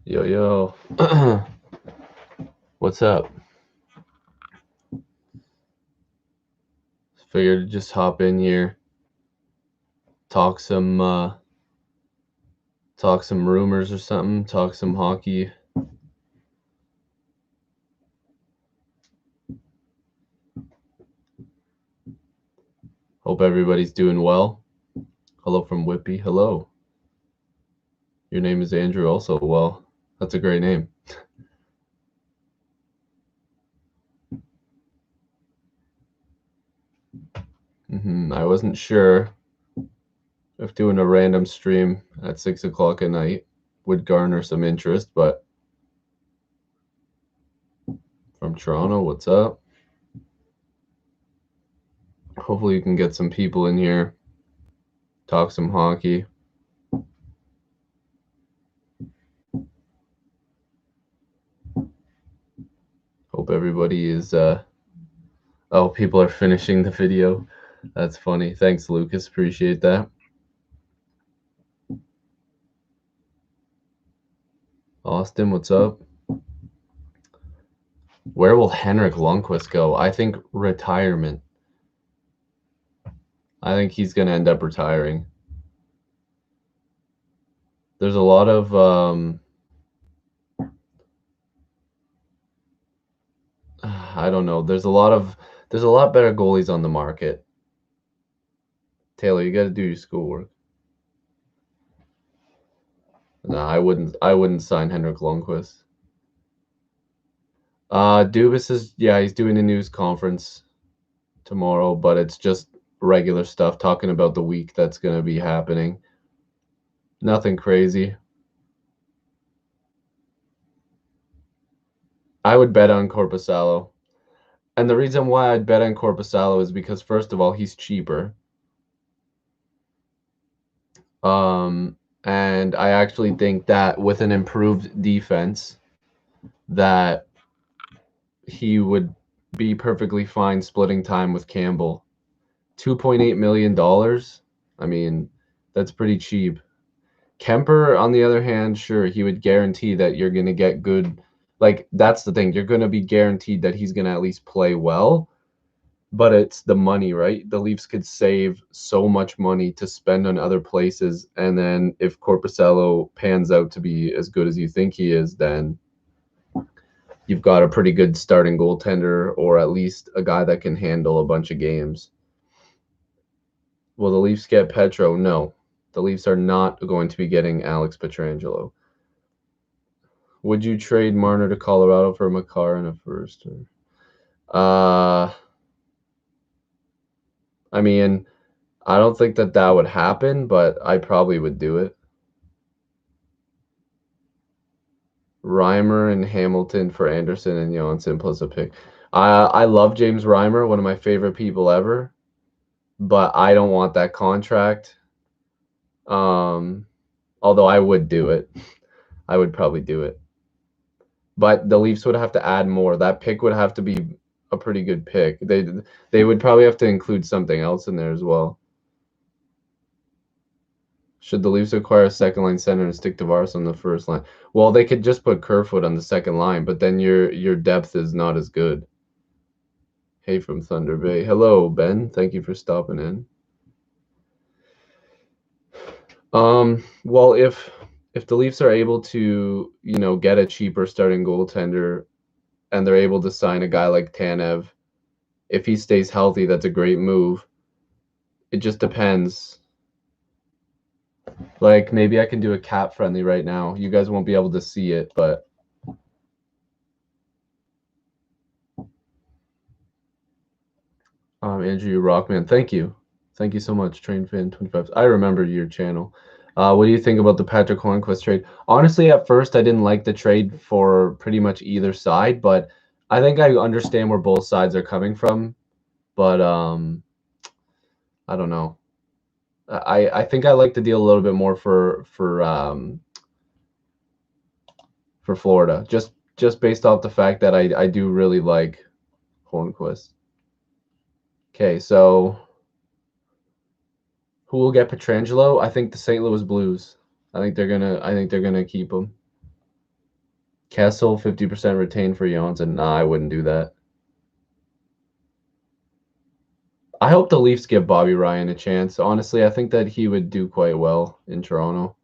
Yo, yo. What's up? Figured to just hop in here, talk some rumors or something, talk some hockey. Hope everybody's doing well. Hello from Whippy. Hello. Your name is Andrew also. Well, that's a great name. I wasn't sure if doing a random stream at 6 o'clock at night would garner some interest, but from Toronto, what's up? Hopefully you can get some people in here, talk some hockey. Hope everybody is oh, people are finishing the video. That's funny. Thanks, Lucas. Appreciate that. Austin, what's up? Where will Henrik Lundqvist go? I think retirement. I think he's going to end up retiring. There's a lot of I don't know. There's a lot better goalies on the market. Taylor, you got to do your schoolwork. No, I wouldn't sign Henrik Lundqvist. Dubas is, yeah, he's doing a news conference tomorrow, but it's just regular stuff talking about the week that's going to be happening. Nothing crazy. I would bet on Korpisalo. And the reason why I'd bet on Korpisalo is because, first of all, he's cheaper. And I actually think that with an improved defense, that he would be perfectly fine splitting time with Campbell. $2.8 million. I mean, that's pretty cheap. Kemper, on the other hand, sure, he would guarantee that you're going to get good. Like, that's the thing. You're going to be guaranteed that he's going to at least play well. But it's the money, right? The Leafs could save so much money to spend on other places. And then if Korpisalo pans out to be as good as you think he is, then you've got a pretty good starting goaltender, or at least a guy that can handle a bunch of games. Will the Leafs get Petro? No. The Leafs are not going to be getting Alex Pietrangelo. Would you trade Marner to Colorado for Makar in a first? I mean, I don't think that would happen, but I probably would do it. Reimer and Hamilton for Anderson and Johansson plus a pick. I love James Reimer, one of my favorite people ever, but I don't want that contract. Although I would do it. I would probably do it. But the Leafs would have to add more. That pick would have to be a pretty good pick. They would probably have to include something else in there as well. Should the Leafs acquire a second-line center and stick Tavares on the first line? Well, they could just put Kerfoot on the second line, but then your depth is not as good. Hey from Thunder Bay. Hello, Ben. Thank you for stopping in. Well, if the Leafs are able to, get a cheaper starting goaltender, and they're able to sign a guy like Tanev, if he stays healthy, that's a great move. It just depends. Like, maybe I can do a cap friendly right now. You guys won't be able to see it, but Andrew Rockman, thank you. Thank you so much, TrainFan25. I remember your channel. What do you think about the Patrick Hornquist trade? Honestly, at first, I didn't like the trade for pretty much either side, but I think I understand where both sides are coming from. But I don't know. I think I like the deal a little bit more for Florida, just based off the fact that I do really like Hornquist. Okay, so who will get Pietrangelo? I think the St. Louis Blues. I think they're gonna keep him. Kessel, 50% retained for Janssen. Nah, I wouldn't do that. I hope the Leafs give Bobby Ryan a chance. Honestly, I think that he would do quite well in Toronto.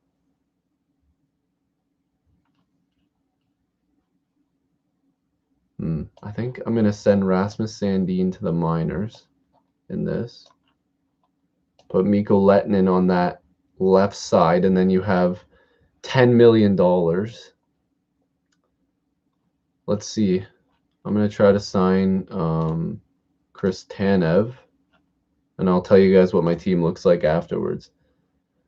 I think I'm going to send Rasmus Sandin to the minors in this. Put Mikko Lehtinen on that left side, and then you have $10 million. Let's see. I'm going to try to sign Chris Tanev, and I'll tell you guys what my team looks like afterwards.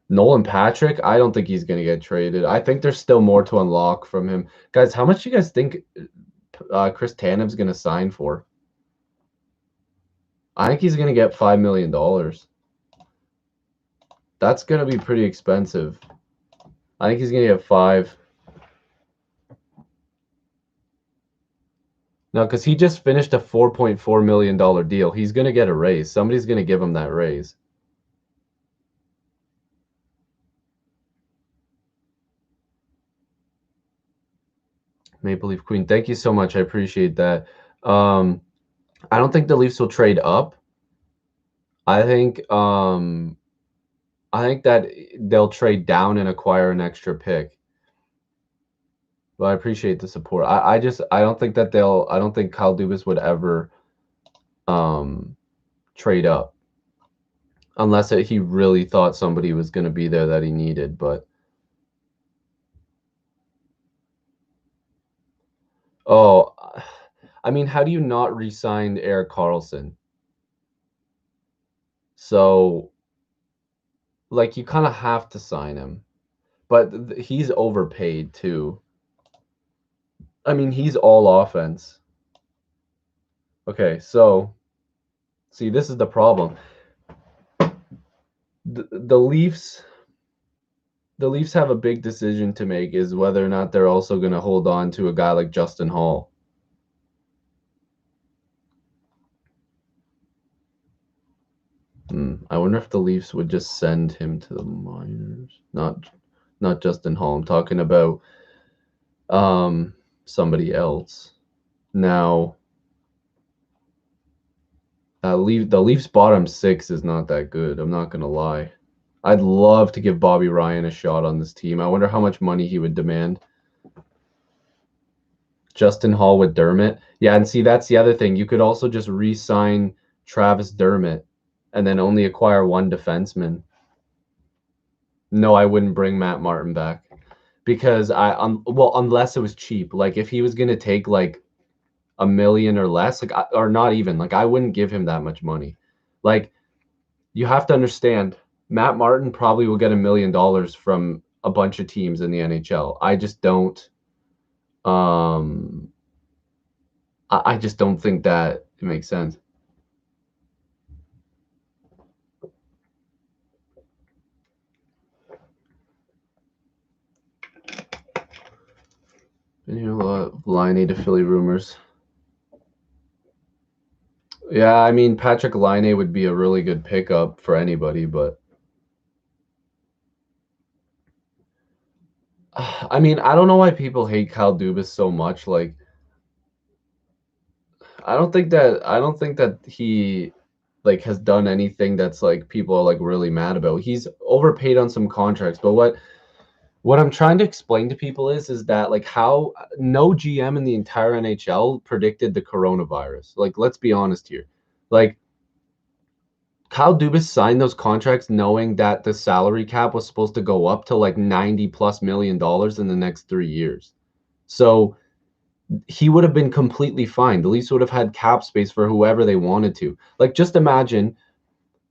Nolan Patrick, I don't think he's going to get traded. I think there's still more to unlock from him. Guys, how much do you guys think Chris Tanev's going to sign for? I think he's going to get $5 million. That's going to be pretty expensive. I think he's going to get 5. No, because he just finished a $4.4 million deal. He's going to get a raise. Somebody's going to give him that raise. Maple Leaf Queen, thank you so much. I appreciate that. I don't think the Leafs will trade up. I think that they'll trade down and acquire an extra pick. But I appreciate the support. I don't think that I don't think Kyle Dubas would ever trade up unless he really thought somebody was going to be there that he needed. But I mean, how do you not re-sign Erik Karlsson? So, like, you kind of have to sign him, but he's overpaid too. I mean, he's all offense. Okay, so see, this is the problem. The Leafs have a big decision to make, is whether or not they're also going to hold on to a guy like Justin Hall. I wonder if the Leafs would just send him to the minors. Not Justin Hall. I'm talking about somebody else. Now, the Leafs bottom 6 is not that good. I'm not gonna lie. I'd love to give Bobby Ryan a shot on this team. I wonder how much money he would demand. Justin Hall with Dermott. Yeah, and see, that's the other thing. You could also just re-sign Travis Dermott and then only acquire one defenseman. No, I wouldn't bring Matt Martin back because well, unless it was cheap. Like if he was gonna take like $1 million or less, like or not even, like I wouldn't give him that much money. Like you have to understand, Matt Martin probably will get $1 million from a bunch of teams in the NHL. I just don't. I just don't think that it makes sense. Been hearing a lot of Laine to Philly rumors. Yeah, I mean Patrick Laine would be a really good pickup for anybody, but I mean I don't know why people hate Kyle Dubas so much. Like I don't think that he like has done anything that's like people are like really mad about. He's overpaid on some contracts, but what I'm trying to explain to people is that like how no GM in the entire NHL predicted the coronavirus. Like let's be honest here. Like Kyle Dubas signed those contracts knowing that the salary cap was supposed to go up to like $90+ million in the next 3 years. So he would have been completely fine. The Leafs would have had cap space for whoever they wanted to. Like, just imagine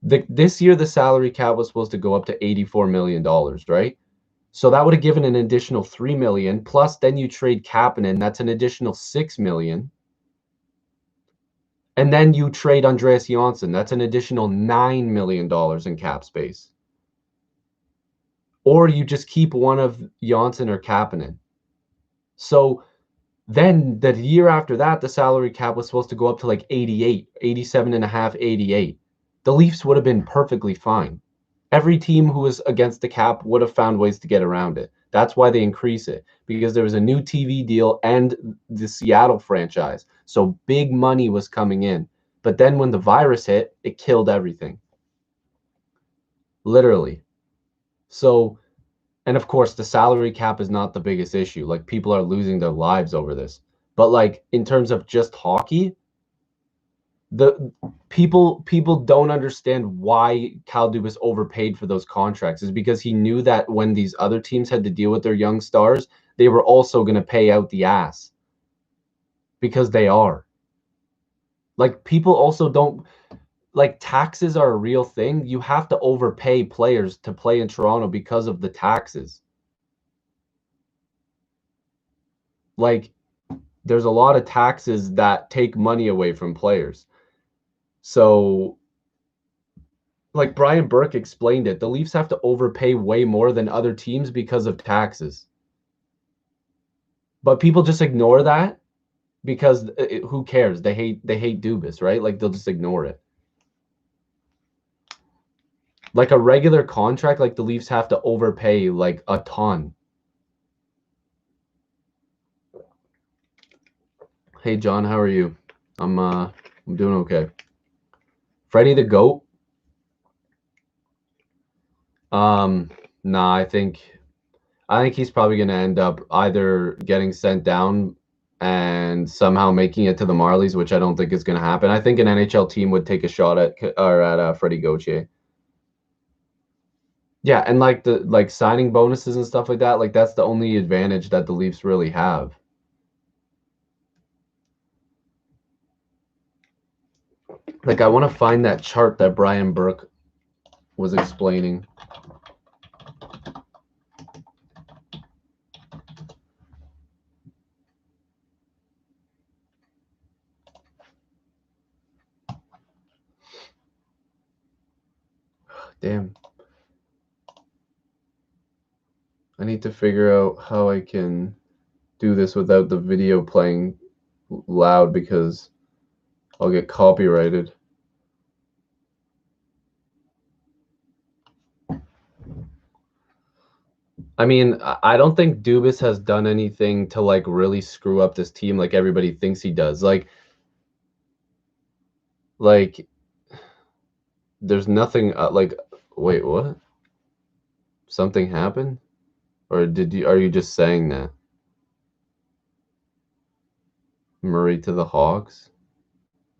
this year the salary cap was supposed to go up to $84 million, right? So that would have given an additional $3 million. Plus, then you trade Kapanen, that's an additional $6 million. And then you trade Andreas Johnsson, that's an additional $9 million in cap space. Or you just keep one of Johnsson or Kapanen. So then the year after that, the salary cap was supposed to go up to like 88, 87 and a half, 88. The Leafs would have been perfectly fine. Every team who was against the cap would have found ways to get around it. That's why they increase it, because there was a new TV deal and the Seattle franchise. So big money was coming in. But then when the virus hit, it killed everything. Literally. So, and of course, the salary cap is not the biggest issue. Like, people are losing their lives over this. But like in terms of just hockey, the people don't understand why Kyle Dubas overpaid for those contracts, is because he knew that when these other teams had to deal with their young stars, they were also going to pay out the ass, because they are. Like, people also don't, like, taxes are a real thing. You have to overpay players to play in Toronto because of the taxes. Like, there's a lot of taxes that take money away from players. So, like Brian Burke explained it, the Leafs have to overpay way more than other teams because of taxes. But people just ignore that because who cares? They hate Dubas, right? Like, they'll just ignore it. Like a regular contract, like the Leafs have to overpay like a ton. Hey John, how are you? I'm doing okay. Freddie the GOAT? Nah, I think he's probably going to end up either getting sent down and somehow making it to the Marlies, which I don't think is going to happen. I think an NHL team would take a shot at Freddie Gauthier. Yeah, and like the signing bonuses and stuff like that, like that's the only advantage that the Leafs really have. Like, I want to find that chart that Brian Burke was explaining. Damn. I need to figure out how I can do this without the video playing loud, because I'll get copyrighted. I mean, I don't think Dubas has done anything to like really screw up this team like everybody thinks he does. Like there's nothing like, wait, what? Something happened? Or are you just saying that? Murray to the Hawks?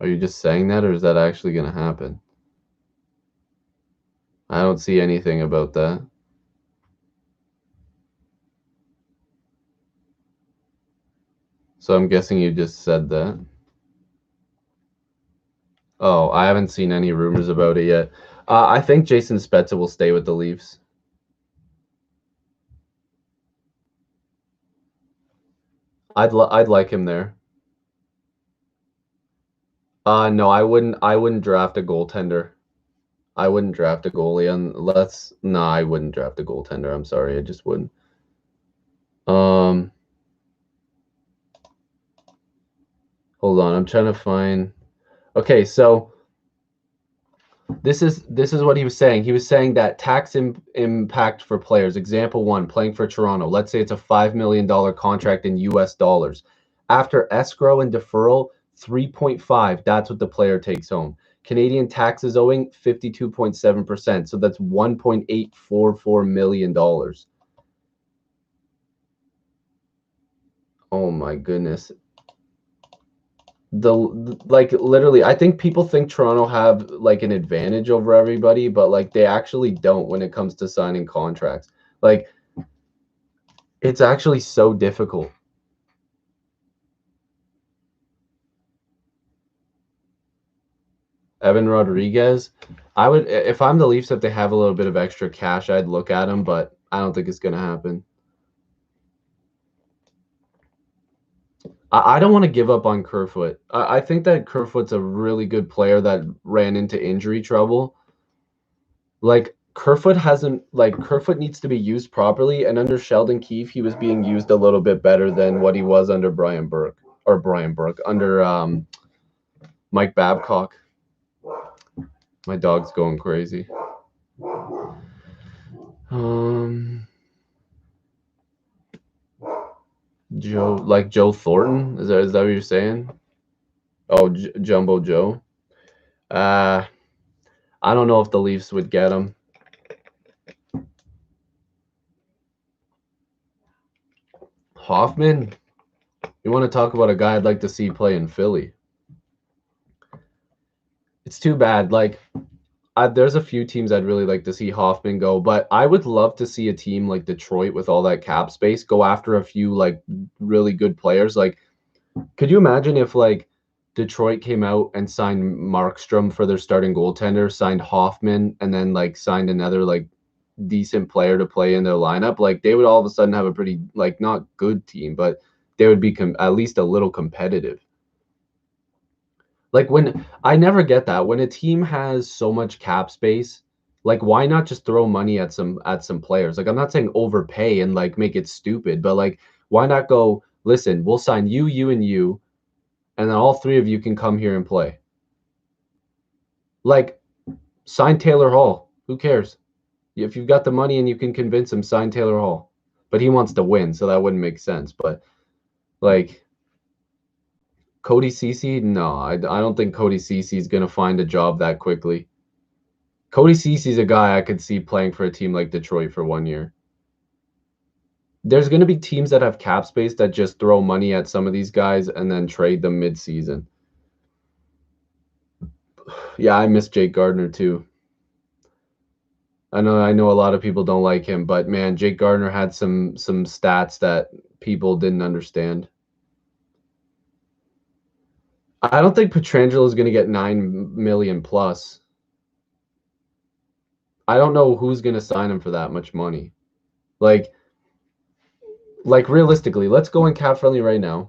Are you just saying that, or is that actually going to happen? I don't see anything about that. So I'm guessing you just said that. Oh, I haven't seen any rumors about it yet. I think Jason Spezza will stay with the Leafs. I'd like him there. No, I wouldn't draft a goaltender. I wouldn't draft a goalie unless, no, I wouldn't draft a goaltender. I'm sorry, I just wouldn't. Hold on, I'm trying to find. Okay, so this is what he was saying. He was saying that tax impact for players. Example one, playing for Toronto. Let's say it's a $5 million contract in US dollars. After escrow and deferral, 3.5. That's what the player takes home. Canadian taxes owing 52.7%. So that's $1.844 million. Oh my goodness. Like, literally, I think people think Toronto have like an advantage over everybody, but like they actually don't when it comes to signing contracts. Like, it's actually so difficult. Evan Rodriguez, I would, if I'm the Leafs, if they have a little bit of extra cash, I'd look at him, but I don't think it's gonna happen. I don't want to give up on Kerfoot. I think that Kerfoot's a really good player that ran into injury trouble. Like, Kerfoot needs to be used properly, and under Sheldon Keefe, he was being used a little bit better than what he was under under Mike Babcock. My dog's going crazy. Joe Thornton? Is that what you're saying? Oh, Jumbo Joe. Uh, I don't know if the Leafs would get him. Hoffman. You want to talk about a guy I'd like to see play in Philly? It's too bad. Like, there's a few teams I'd really like to see Hoffman go, but I would love to see a team like Detroit with all that cap space go after a few like really good players. Like, could you imagine if like Detroit came out and signed Markstrom for their starting goaltender, signed Hoffman, and then like signed another like decent player to play in their lineup? Like, they would all of a sudden have a pretty like not good team, but they would be at least a little competitive. Like, when I never get that when a team has so much cap space, like, why not just throw money at some players? Like, I'm not saying overpay and like make it stupid, but like, why not go, listen, we'll sign you, you, and you, and then all three of you can come here and play. Like, sign Taylor Hall. Who cares? If you've got the money and you can convince him, sign Taylor Hall. But he wants to win, so that wouldn't make sense. But like, Cody Ceci, no, I don't think Cody Ceci is going to find a job that quickly. Cody Ceci's a guy I could see playing for a team like Detroit for 1 year. There's going to be teams that have cap space that just throw money at some of these guys and then trade them mid-season. Yeah, I miss Jake Gardner too. I know a lot of people don't like him, but man, Jake Gardner had some stats that people didn't understand. I don't think Pietrangelo is going to get 9 million plus. I don't know who's going to sign him for that much money. Like realistically, let's go in cap friendly right now,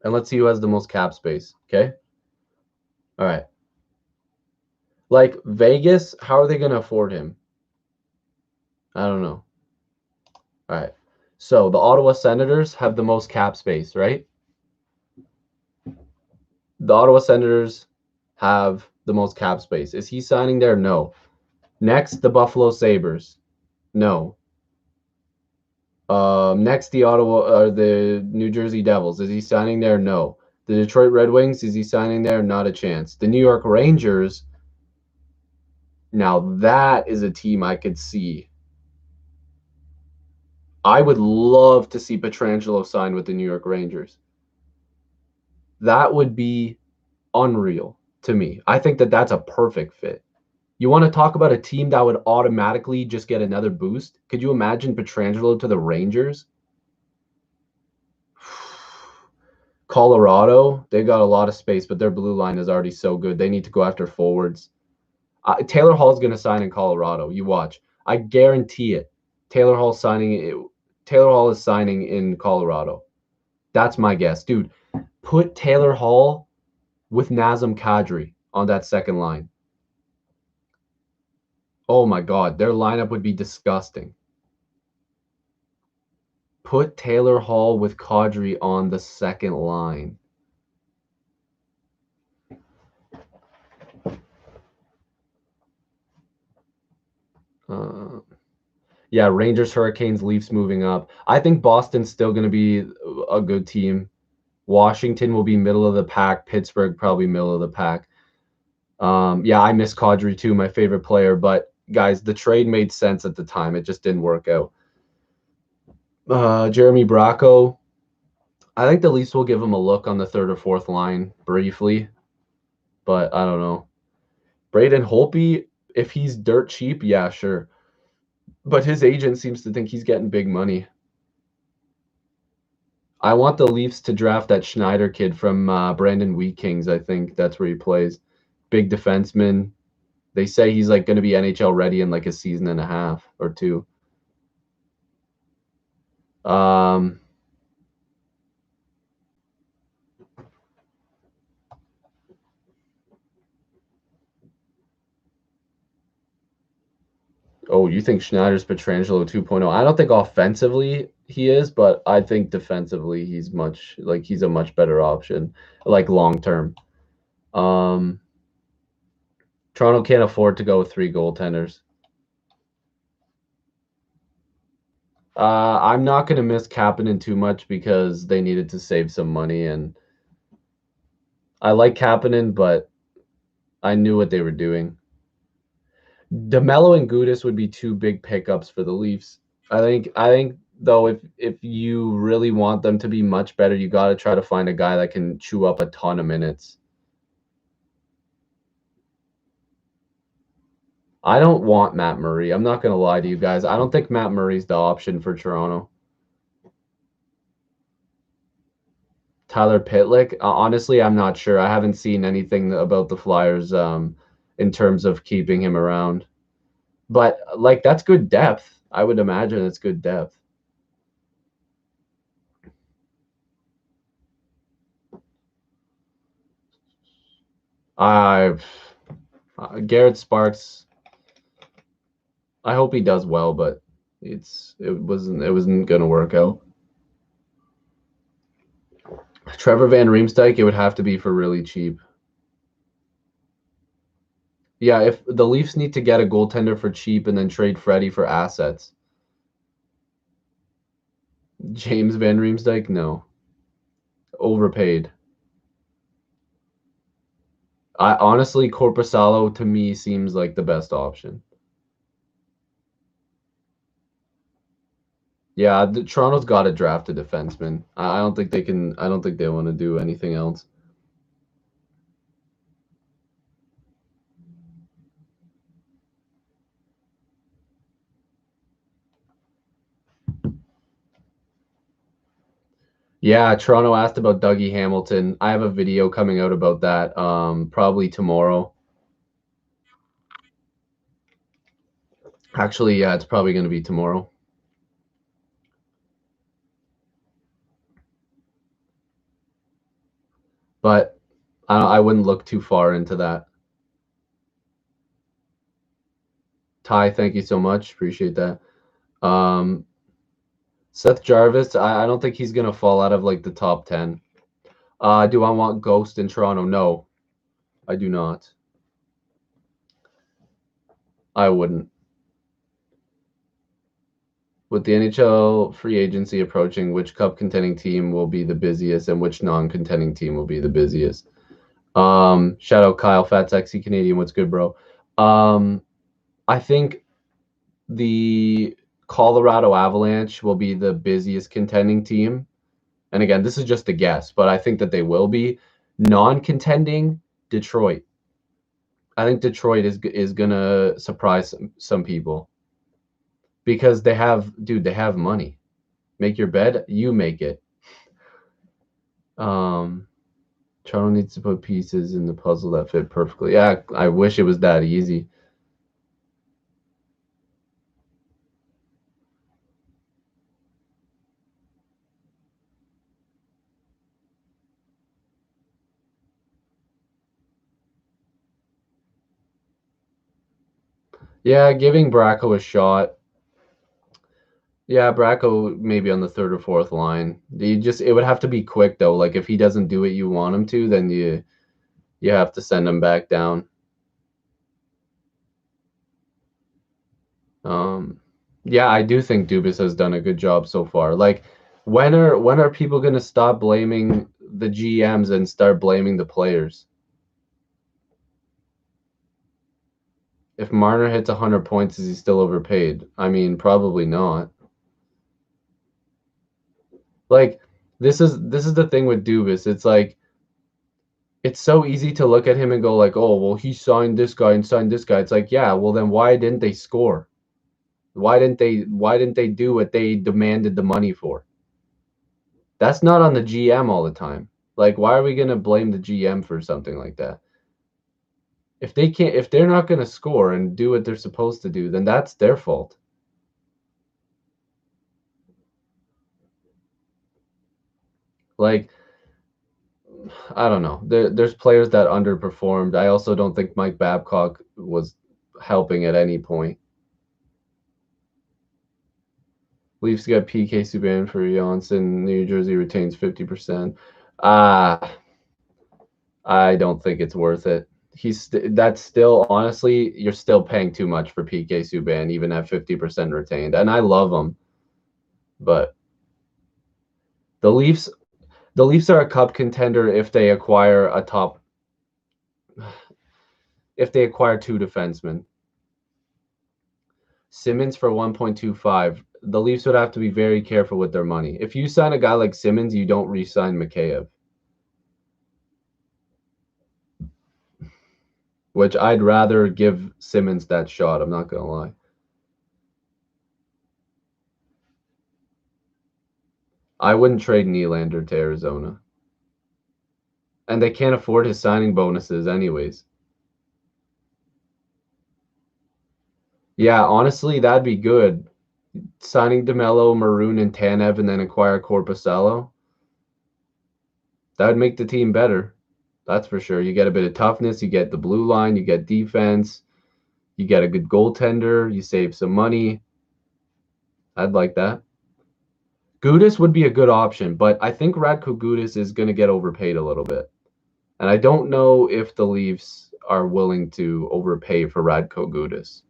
and let's see who has the most cap space. Okay. All right. Like, Vegas, how are they going to afford him? I don't know. All right. So the Ottawa Senators have the most cap space, right? The Ottawa Senators have the most cap space. Is he signing there? No. Next, the Buffalo Sabres. No. Next, the New Jersey Devils. Is he signing there? No. The Detroit Red Wings. Is he signing there? Not a chance. The New York Rangers. Now that is a team I could see. I would love to see Pietrangelo sign with the New York Rangers. That would be unreal to me. I think that that's a perfect fit. You want to talk about a team that would automatically just get another boost? Could you imagine Pietrangelo to the Rangers? Colorado, they got a lot of space, but their blue line is already so good. They need to go after forwards. Taylor Hall's going to sign in Colorado. You watch. I guarantee it. Taylor Hall is signing in Colorado. That's my guess. Dude, put Taylor Hall with Nazem Kadri on that second line. Oh my God, their lineup would be disgusting. Put Taylor Hall with Kadri on the second line. Yeah, Rangers, Hurricanes, Leafs moving up. I think Boston's still going to be a good team. Washington will be middle of the pack. Pittsburgh probably middle of the pack. Yeah, I miss Kadri too, my favorite player. But guys, the trade made sense at the time. It just didn't work out. Jeremy Bracco. I think the Leafs will give him a look on the third or fourth line briefly, but I don't know. Braden Holtby, if he's dirt cheap, yeah, sure. But his agent seems to think he's getting big money. I want the Leafs to draft that Schneider kid from Brandon Wheat Kings. I think that's where he plays. Big defenseman. They say he's like going to be NHL ready in like a season and a half or two. Oh, you think Schneider's Pietrangelo 2.0? I don't think offensively he is, but I think defensively he's a much better option, like long term. Toronto can't afford to go with 3 goaltenders. I'm not going to miss Kapanen too much because they needed to save some money, and I like Kapanen, but I knew what they were doing. DeMello and Gudis would be two big pickups for the Leafs. I think though, if you really want them to be much better, you got to try to find a guy that can chew up a ton of minutes. I don't want Matt Murray. I'm not going to lie to you guys. I don't think Matt Murray's the option for Toronto. Tyler Pitlick, honestly, I'm not sure. I haven't seen anything about the Flyers in terms of keeping him around. But like that's good depth. I would imagine it's good depth. I Garrett Sparks. I hope he does well, but it wasn't gonna work out. Trevor Van Riemsdyk, it would have to be for really cheap. Yeah, if the Leafs need to get a goaltender for cheap and then trade Freddie for assets. James Van Riemsdyk, no. Overpaid. I honestly, Corpusalo to me seems like the best option. Yeah, Toronto's got to draft a defenseman. I don't think they can. I don't think they want to do anything else. Yeah, Toronto asked about Dougie Hamilton. I have a video coming out about that probably tomorrow. Actually, yeah, it's probably going to be tomorrow. But I wouldn't look too far into that. Ty, thank you so much. Appreciate that. Seth Jarvis, I don't think he's going to fall out of like the top 10. Do I want Ghost in Toronto? No, I do not. I wouldn't. With the NHL free agency approaching, which cup contending team will be the busiest and which non-contending team will be the busiest? Shout out Kyle, Fat Sexy Canadian. What's good, bro? I think the Colorado Avalanche will be the busiest contending team. And again, this is just a guess, but I think that they will be. Non-contending, Detroit. I think Detroit is gonna surprise some people because they have money. Make your bed, you make it. Toronto needs to put pieces in the puzzle that fit perfectly. Yeah, I wish it was that easy. Yeah, giving Bracco a shot. Yeah, Bracco maybe on the third or fourth line. It would have to be quick though. Like if he doesn't do what you want him to, then you have to send him back down. Yeah, I do think Dubas has done a good job so far. Like when are people gonna stop blaming the GMs and start blaming the players? If Marner hits 100 points, is he still overpaid? I mean, probably not. Like this is the thing with Dubas. It's like it's so easy to look at him and go like, "Oh, well, he signed this guy and signed this guy." It's like, "Yeah, well then why didn't they score? Why didn't they do what they demanded the money for?" That's not on the GM all the time. Like why are we going to blame the GM for something like that? If they're not going to score and do what they're supposed to do, then that's their fault. Like I don't know. There's players that underperformed. I also don't think Mike Babcock was helping at any point. Leafs got PK Subban for Janssen. New Jersey retains 50%. I don't think it's worth it. That's still honestly, you're still paying too much for PK Subban even at 50% retained. And I love him. But the Leafs are a cup contender if they acquire two defensemen. Simmons for 1.25. The Leafs would have to be very careful with their money. If you sign a guy like Simmons, you don't re-sign Mikheyev. Which I'd rather give Simmons that shot, I'm not going to lie. I wouldn't trade Nylander to Arizona. And they can't afford his signing bonuses anyways. Yeah, honestly, that'd be good. Signing DeMello, Maroon, and Tanev and then acquire Korpisalo. That would make the team better. That's for sure. You get a bit of toughness. You get the blue line. You get defense. You get a good goaltender. You save some money. I'd like that. Gudas would be a good option, but I think Radko Gudas is going to get overpaid a little bit. And I don't know if the Leafs are willing to overpay for Radko Gudas.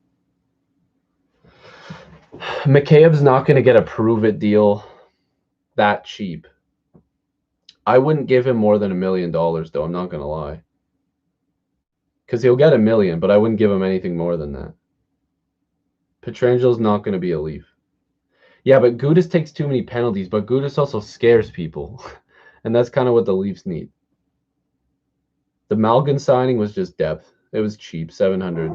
Mikheyev's not going to get a prove-it deal that cheap. I wouldn't give him more than $1 million, though. I'm not going to lie. Because he'll get $1 million, but I wouldn't give him anything more than that. Petrangelo's not going to be a Leaf. Yeah, but Gudas takes too many penalties, but Gudas also scares people. And that's kind of what the Leafs need. The Malgin signing was just depth. It was cheap, 700.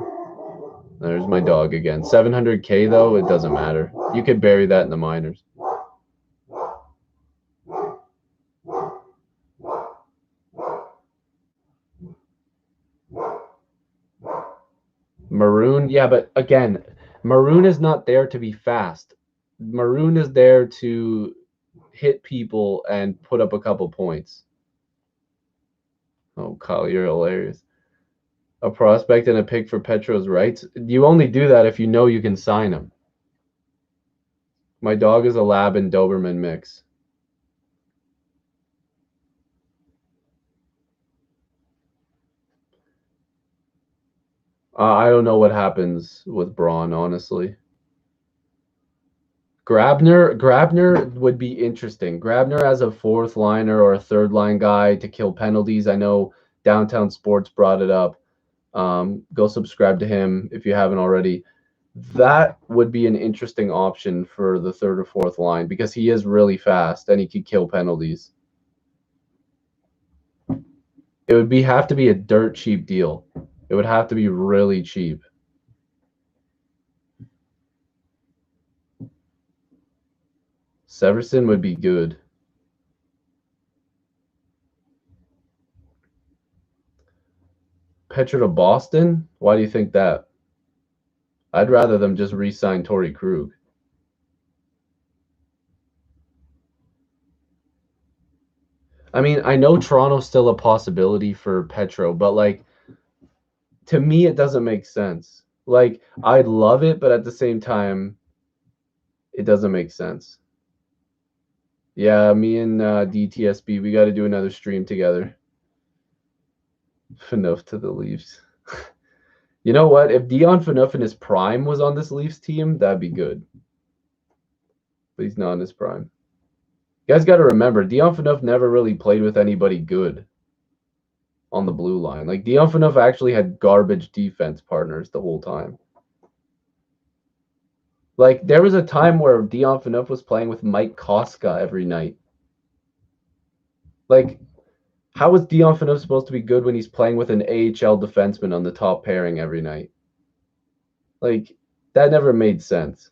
There's my dog again. 700K, though, it doesn't matter. You could bury that in the minors. Maroon, yeah, but again, Maroon is not there to be fast. Maroon is there to hit people and put up a couple points. Oh, Kyle, you're hilarious. A prospect and a pick for Petro's rights. You only do that if you know you can sign him. My dog is a Lab and Doberman mix. I don't know what happens with Braun, honestly. Grabner would be interesting. Grabner as a fourth liner or a third line guy to kill penalties. I know Downtown Sports brought it up. Go subscribe to him if you haven't already. That would be an interesting option for the third or fourth line because he is really fast and he could kill penalties. It would have to be a dirt cheap deal. It would have to be really cheap. Severson would be good. Petro to Boston? Why do you think that? I'd rather them just re-sign Tori Krug. I mean, I know Toronto's still a possibility for Petro, but like to me it doesn't make sense. Like I'd love it, but at the same time it doesn't make sense. Yeah, me and DTSB, we got to do another stream together. Phaneuf to the Leafs. You know what? If Dion Phaneuf in his prime was on this Leafs team, that'd be good. But he's not in his prime. You guys got to remember, Dion Phaneuf never really played with anybody good on the blue line. Like, Dion Phaneuf actually had garbage defense partners the whole time. Like, there was a time where Dion Phaneuf was playing with Mike Koska every night. Like, how is Dion Phaneuf supposed to be good when he's playing with an AHL defenseman on the top pairing every night? Like, that never made sense.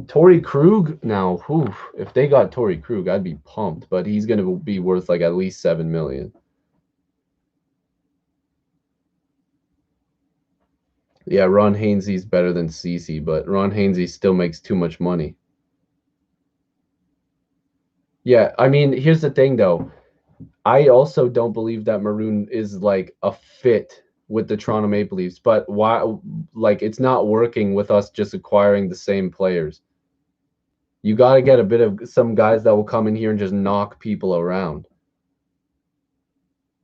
Tori Krug, now, if they got Tori Krug, I'd be pumped, but he's going to be worth like at least $7 million. Yeah, Ron Hainsey's better than Cece, but Ron Hainsey still makes too much money. Yeah, I mean, here's the thing, though. I also don't believe that Maroon is like a fit with the Toronto Maple Leafs, but why? Like, it's not working with us just acquiring the same players. You got to get a bit of some guys that will come in here and just knock people around.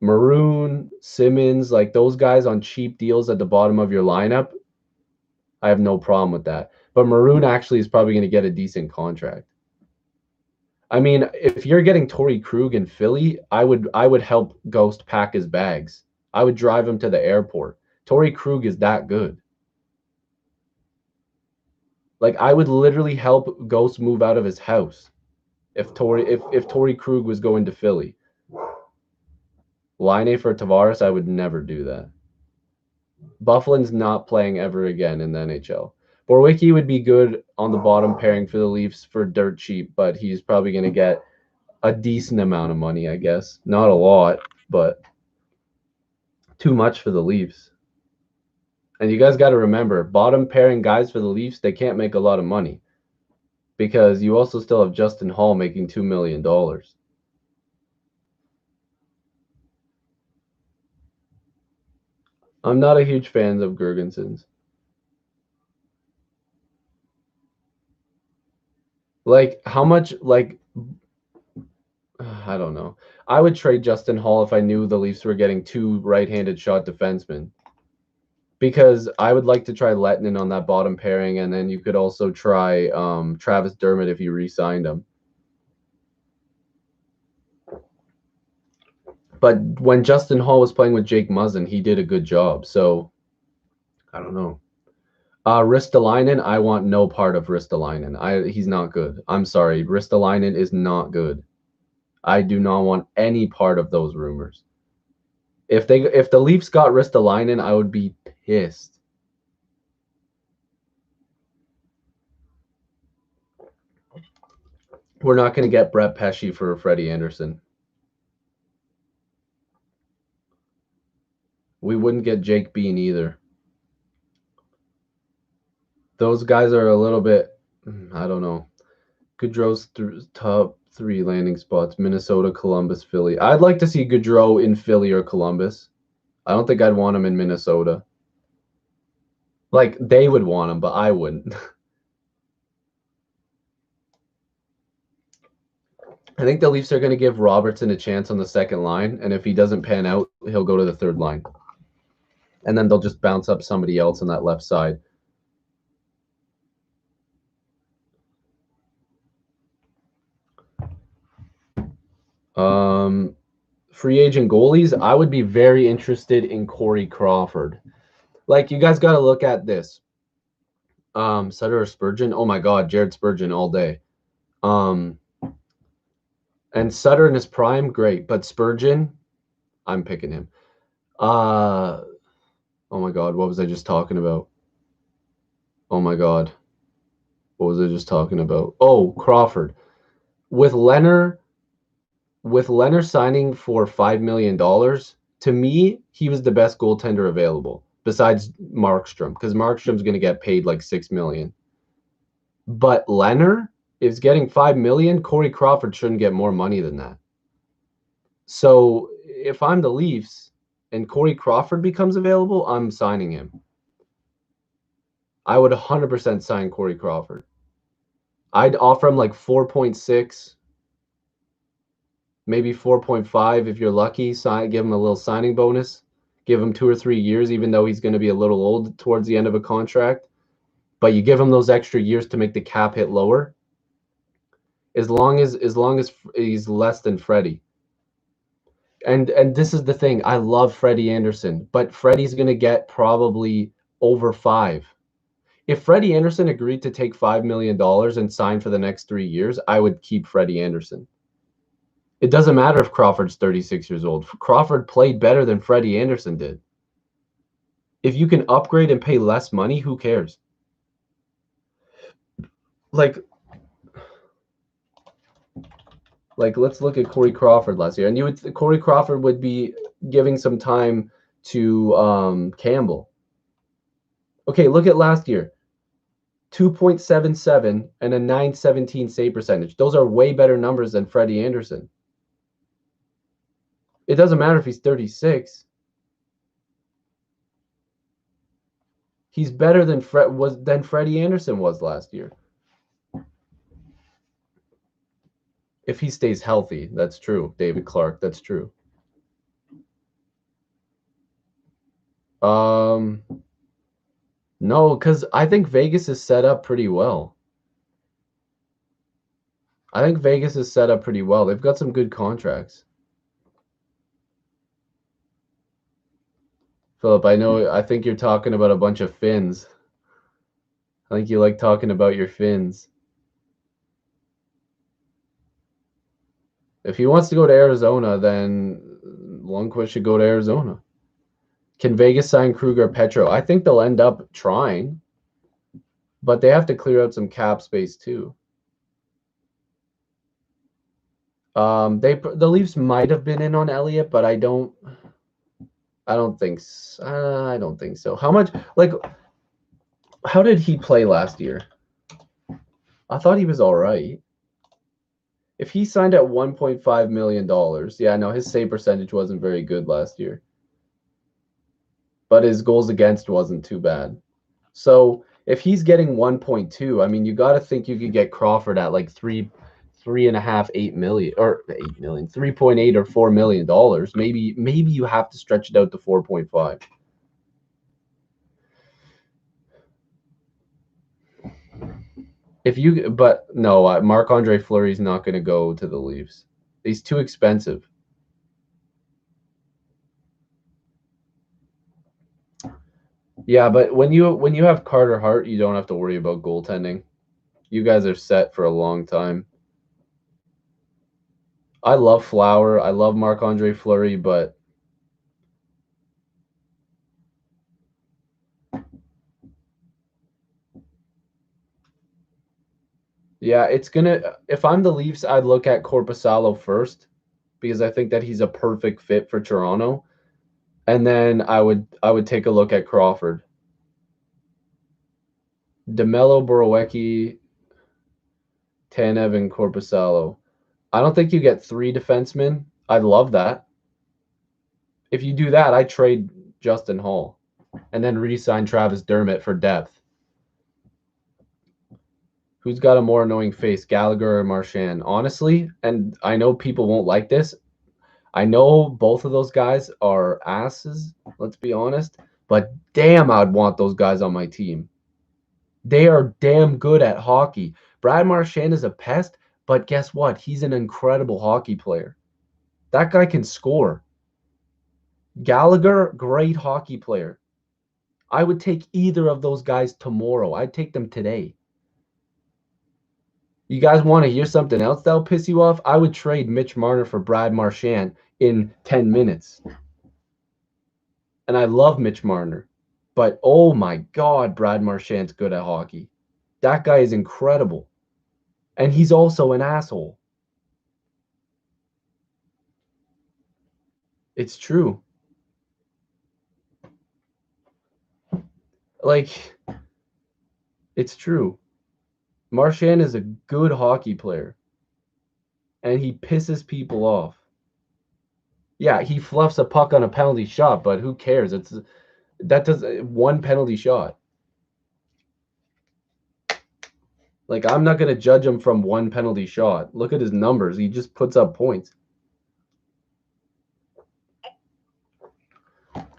Maroon, Simmons, like those guys on cheap deals at the bottom of your lineup, I have no problem with that. But Maroon actually is probably going to get a decent contract. I mean, if you're getting Tori Krug in Philly, I would help Ghost pack his bags. I would drive him to the airport. Tori Krug is that good. Like, I would literally help Ghost move out of his house if Tori Krug was going to Philly. Line for Tavares, I would never do that. Bufflin's not playing ever again in the NHL. Borwicki would be good on the bottom pairing for the Leafs for dirt cheap, but he's probably going to get a decent amount of money, I guess. Not a lot, but too much for the Leafs. And you guys got to remember, bottom pairing guys for the Leafs, they can't make a lot of money because you also still have Justin Hall making $2 million. I'm not a huge fan of Gergensons. Like, how much, like, I don't know. I would trade Justin Hall if I knew the Leafs were getting 2 right-handed shot defensemen. Because I would like to try Lettinen on that bottom pairing, and then you could also try Travis Dermott if you re-signed him. But when Justin Hall was playing with Jake Muzzin, he did a good job. So, I don't know. Ristolainen, I want no part of Ristolainen. He's not good. I'm sorry. Ristolainen is not good. I do not want any part of those rumors. If the Leafs got Ristolainen, I would be pissed. We're not going to get Brett Pesce for Freddie Anderson. We wouldn't get Jake Bean either. Those guys are a little bit, I don't know. Gaudreau's top 3 landing spots: Minnesota, Columbus, Philly. I'd like to see Gaudreau in Philly or Columbus. I don't think I'd want him in Minnesota. Like, they would want him, but I wouldn't. I think the Leafs are going to give Robertson a chance on the second line, and if he doesn't pan out, he'll go to the third line. And then they'll just bounce up somebody else on that left side. Free agent goalies, I would be very interested in Corey Crawford. Like, you guys got to look at this. Sutter or Spurgeon? Oh my God, Jared Spurgeon all day. And Sutter in his prime, great. But Spurgeon, I'm picking him. Oh my God, what was I just talking about? Oh my God. What was I just talking about? Oh, Crawford. With Leonard signing for $5 million, to me, he was the best goaltender available besides Markstrom, because Markstrom's going to get paid like $6 million. But Leonard is getting $5 million. Corey Crawford shouldn't get more money than that. So if I'm the Leafs and Corey Crawford becomes available, I'm signing him. I would 100% sign Corey Crawford. I'd offer him like 4.6, maybe 4.5 if you're lucky. Give him a little signing bonus. Give him 2 or 3 years, even though he's going to be a little old towards the end of a contract. But you give him those extra years to make the cap hit lower. As long as he's less than Freddie. And this is the thing. I love Freddie Anderson, but Freddie's going to get probably over 5. If Freddie Anderson agreed to take $5 million and sign for the next 3 years, I would keep Freddie Anderson. It doesn't matter if Crawford's 36 years old. Crawford played better than Freddie Anderson did. If you can upgrade and pay less money, who cares? Like let's look at Corey Crawford last year. And Corey Crawford would be giving some time to Campbell. Okay, look at last year. 2.77 and a .917 save percentage. Those are way better numbers than Freddie Anderson. It doesn't matter if he's 36. He's better than Freddie Anderson was last year. If he stays healthy, that's true. David Clark, that's true. No, because I think Vegas is set up pretty well. I think Vegas is set up pretty well. They've got some good contracts. Philip, I think you're talking about a bunch of Finns. I think you like talking about your Finns. If he wants to go to Arizona, then Lundqvist should go to Arizona. Can Vegas sign Krug or Petro? I think they'll end up trying, but they have to clear out some cap space too. The Leafs might have been in on Elliott, but I don't think so. How much, like, how did he play last year? I thought he was all right. If he signed at $1.5 million, yeah, no, his save percentage wasn't very good last year. But his goals against wasn't too bad. So if he's getting 1.2, I mean, you got to think you could get Crawford at like 3.5, 8 million, or 8 million, 3.8 or $4 million. Maybe you have to stretch it out to 4.5. But no, Marc-Andre Fleury's not going to go to the Leafs. He's too expensive. Yeah, but when you have Carter Hart, you don't have to worry about goaltending. You guys are set for a long time. I love Flower. I love Marc-Andre Fleury, but yeah, it's gonna. If I'm the Leafs, I'd look at Korpisalo first because I think that he's a perfect fit for Toronto, and then I would take a look at Crawford, DeMello, Borowiecki, Tanev, and Korpisalo. I don't think you get 3 defensemen. I'd love that. If you do that, I trade Justin Hall, and then re-sign Travis Dermott for depth. Who's got a more annoying face, Gallagher or Marchand? Honestly, and I know people won't like this, I know both of those guys are asses, let's be honest, but damn, I'd want those guys on my team. They are damn good at hockey. Brad Marchand is a pest, but guess what? He's an incredible hockey player. That guy can score. Gallagher, great hockey player. I would take either of those guys tomorrow. I'd take them today. You guys want to hear something else that'll piss you off? I would trade Mitch Marner for Brad Marchand in 10 minutes. And I love Mitch Marner. But oh my God, Brad Marchand's good at hockey. That guy is incredible. And he's also an asshole. It's true. Like, it's true. Marchand is a good hockey player. And he pisses people off. Yeah, he fluffs a puck on a penalty shot, but who cares? That does one penalty shot. Like, I'm not going to judge him from one penalty shot. Look at his numbers. He just puts up points.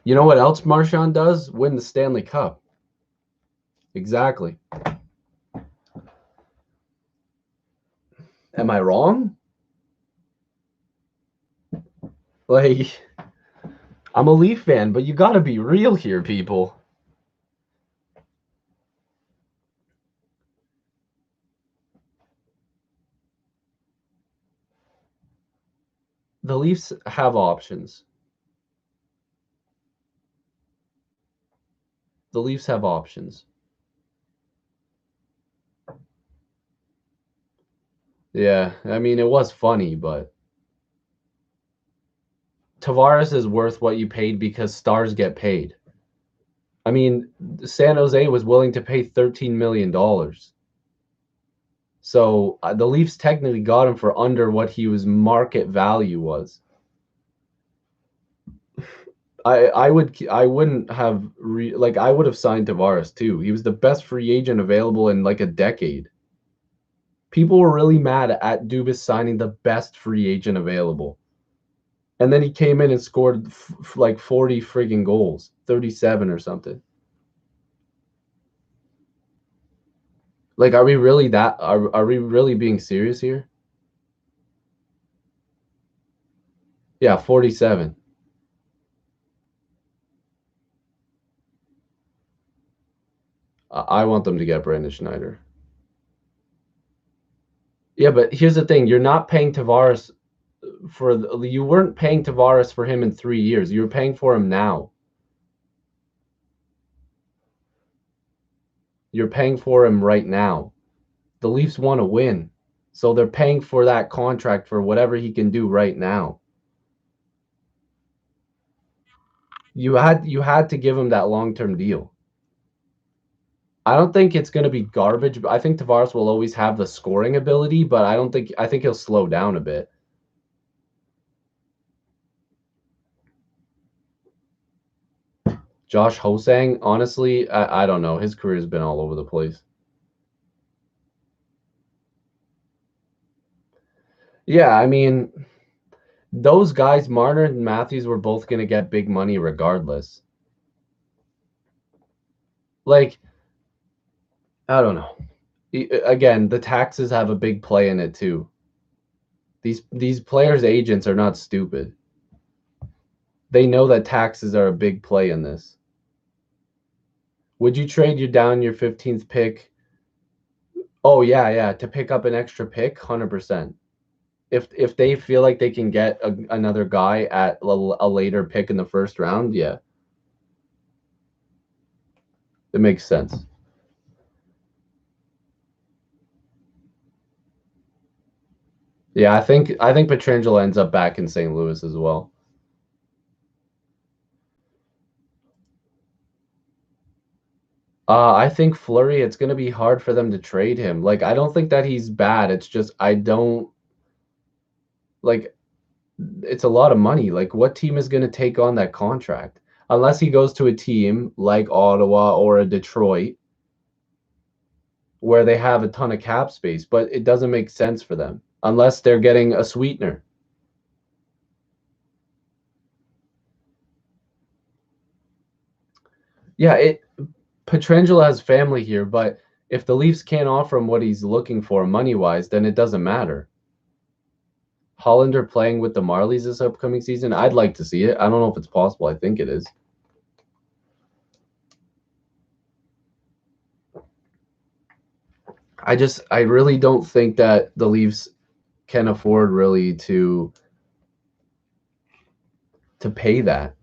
You know what else Marchand does? Win the Stanley Cup. Exactly. Am I wrong? Like, I'm a Leaf fan, but you got to be real here, people. The Leafs have options. The Leafs have options. Yeah, I mean, it was funny, but Tavares is worth what you paid because stars get paid. I mean, San Jose was willing to pay $13 million. So the Leafs technically got him for under what his market value was. I wouldn't have I would have signed Tavares too. He was the best free agent available in like a decade. People were really mad at Dubas signing the best free agent available. And then he came in and scored like 40 friggin' goals, 37 or something. Like, are we really are we really being serious here? Yeah, 47. I want them to get Brandon Schneider. Yeah, but here's the thing: you're not paying Tavares you weren't paying Tavares for him in 3 years. You were paying for him now. You're paying for him right now. The Leafs want to win, so they're paying for that contract for whatever he can do right now. You had to give him that long-term deal. I don't think it's going to be garbage. But I think Tavares will always have the scoring ability, but I think he'll slow down a bit. Josh Hosang, honestly, I don't know. His career's been all over the place. Yeah, I mean, those guys, Marner and Matthews, were both going to get big money regardless. Like, I don't know. Again, the taxes have a big play in it too. These players' agents are not stupid. They know that taxes are a big play in this. Would you trade your 15th pick? Oh yeah, yeah, to pick up an extra pick, 100%. If they feel like they can get another guy at a later pick in the first round, yeah, it makes sense. Yeah, I think Pietrangelo ends up back in St. Louis as well. I think Fleury, it's going to be hard for them to trade him. Like, I don't think that he's bad. It's just I don't like it's a lot of money. Like, what team is going to take on that contract? Unless he goes to a team like Ottawa or a Detroit where they have a ton of cap space, but it doesn't make sense for them unless they're getting a sweetener. Yeah, Petrangelo has family here, but if the Leafs can't offer him what he's looking for money-wise, then it doesn't matter. Hollander playing with the Marlies this upcoming season, I'd like to see it. I don't know if it's possible. I think it is. I really don't think that the Leafs can afford really to pay that.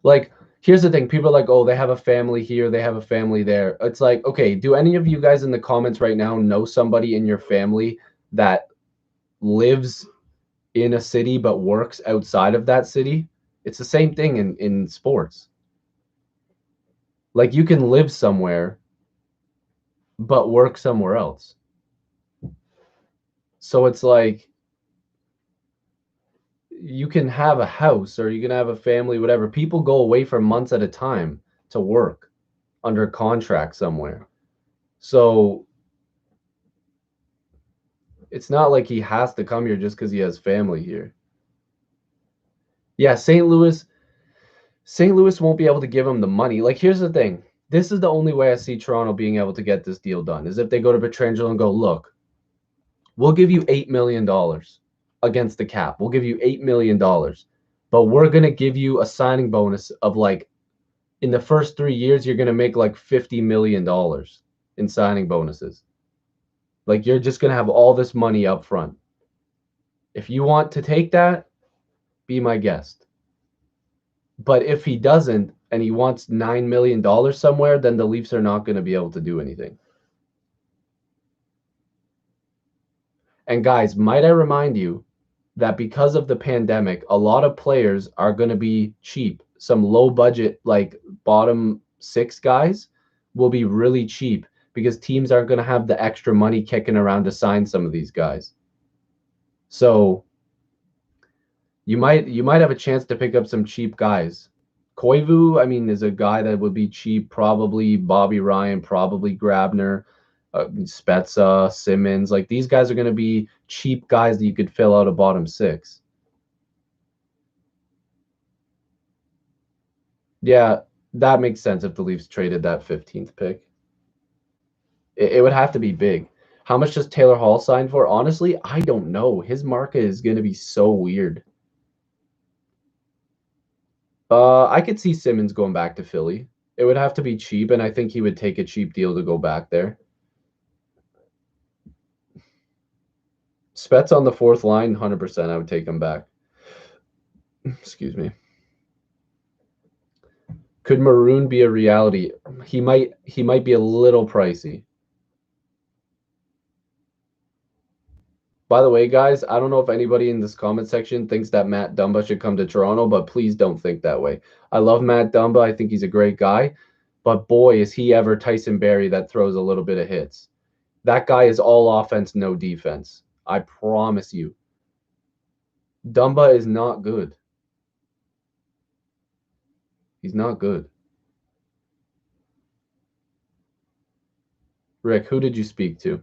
Like, here's the thing: people are like, oh, they have a family here, they have a family there. It's like, okay, do any of you guys in the comments right now know somebody in your family that lives in a city but works outside of that city? It's the same thing in sports. Like, you can live somewhere but work somewhere else. So it's like you can have a house or you can have a family, whatever. People go away for months at a time to work under contract somewhere. So it's not like he has to come here just because he has family here. Yeah, St. Louis won't be able to give him the money. Like, here's the thing. This is the only way I see Toronto being able to get this deal done is if they go to Pietrangelo and go, look, we'll give you $8 million against the cap. We'll give you $8 million, but we're gonna give you a signing bonus of like in the first 3 years, you're gonna make like $50 million in signing bonuses. Like, you're just gonna have all this money up front. If you want to take that, be my guest. But if he doesn't and he wants $9 million somewhere, then the Leafs are not going to be able to do anything. And guys, might I remind you that because of the pandemic, a lot of players are going to be cheap. Some low budget, like bottom six guys, will be really cheap because teams aren't going to have the extra money kicking around to sign some of these guys. So you might have a chance to pick up some cheap guys. Koivu, I mean, is a guy that would be cheap. Probably Bobby Ryan, probably Grabner, Spezza, Simmons. Like, these guys are going to be cheap guys that you could fill out a bottom six. Yeah, that makes sense if the Leafs traded that 15th pick. It would have to be big. How much does Taylor Hall sign for? Honestly, I don't know. His market is going to be so weird. I could see Simmons going back to Philly. It would have to be cheap, and I think he would take a cheap deal to go back there. Spets on the fourth line, 100%. I would take him back. Excuse me. Could Maroon be a reality? He might be a little pricey. By the way, guys, I don't know if anybody in this comment section thinks that Matt Dumba should come to Toronto, but please don't think that way. I love Matt Dumba. I think he's a great guy. But boy, is he ever Tyson Barrie that throws a little bit of hits. That guy is all offense, no defense. I promise you. Dumba is not good. He's not good. Rick, who did you speak to?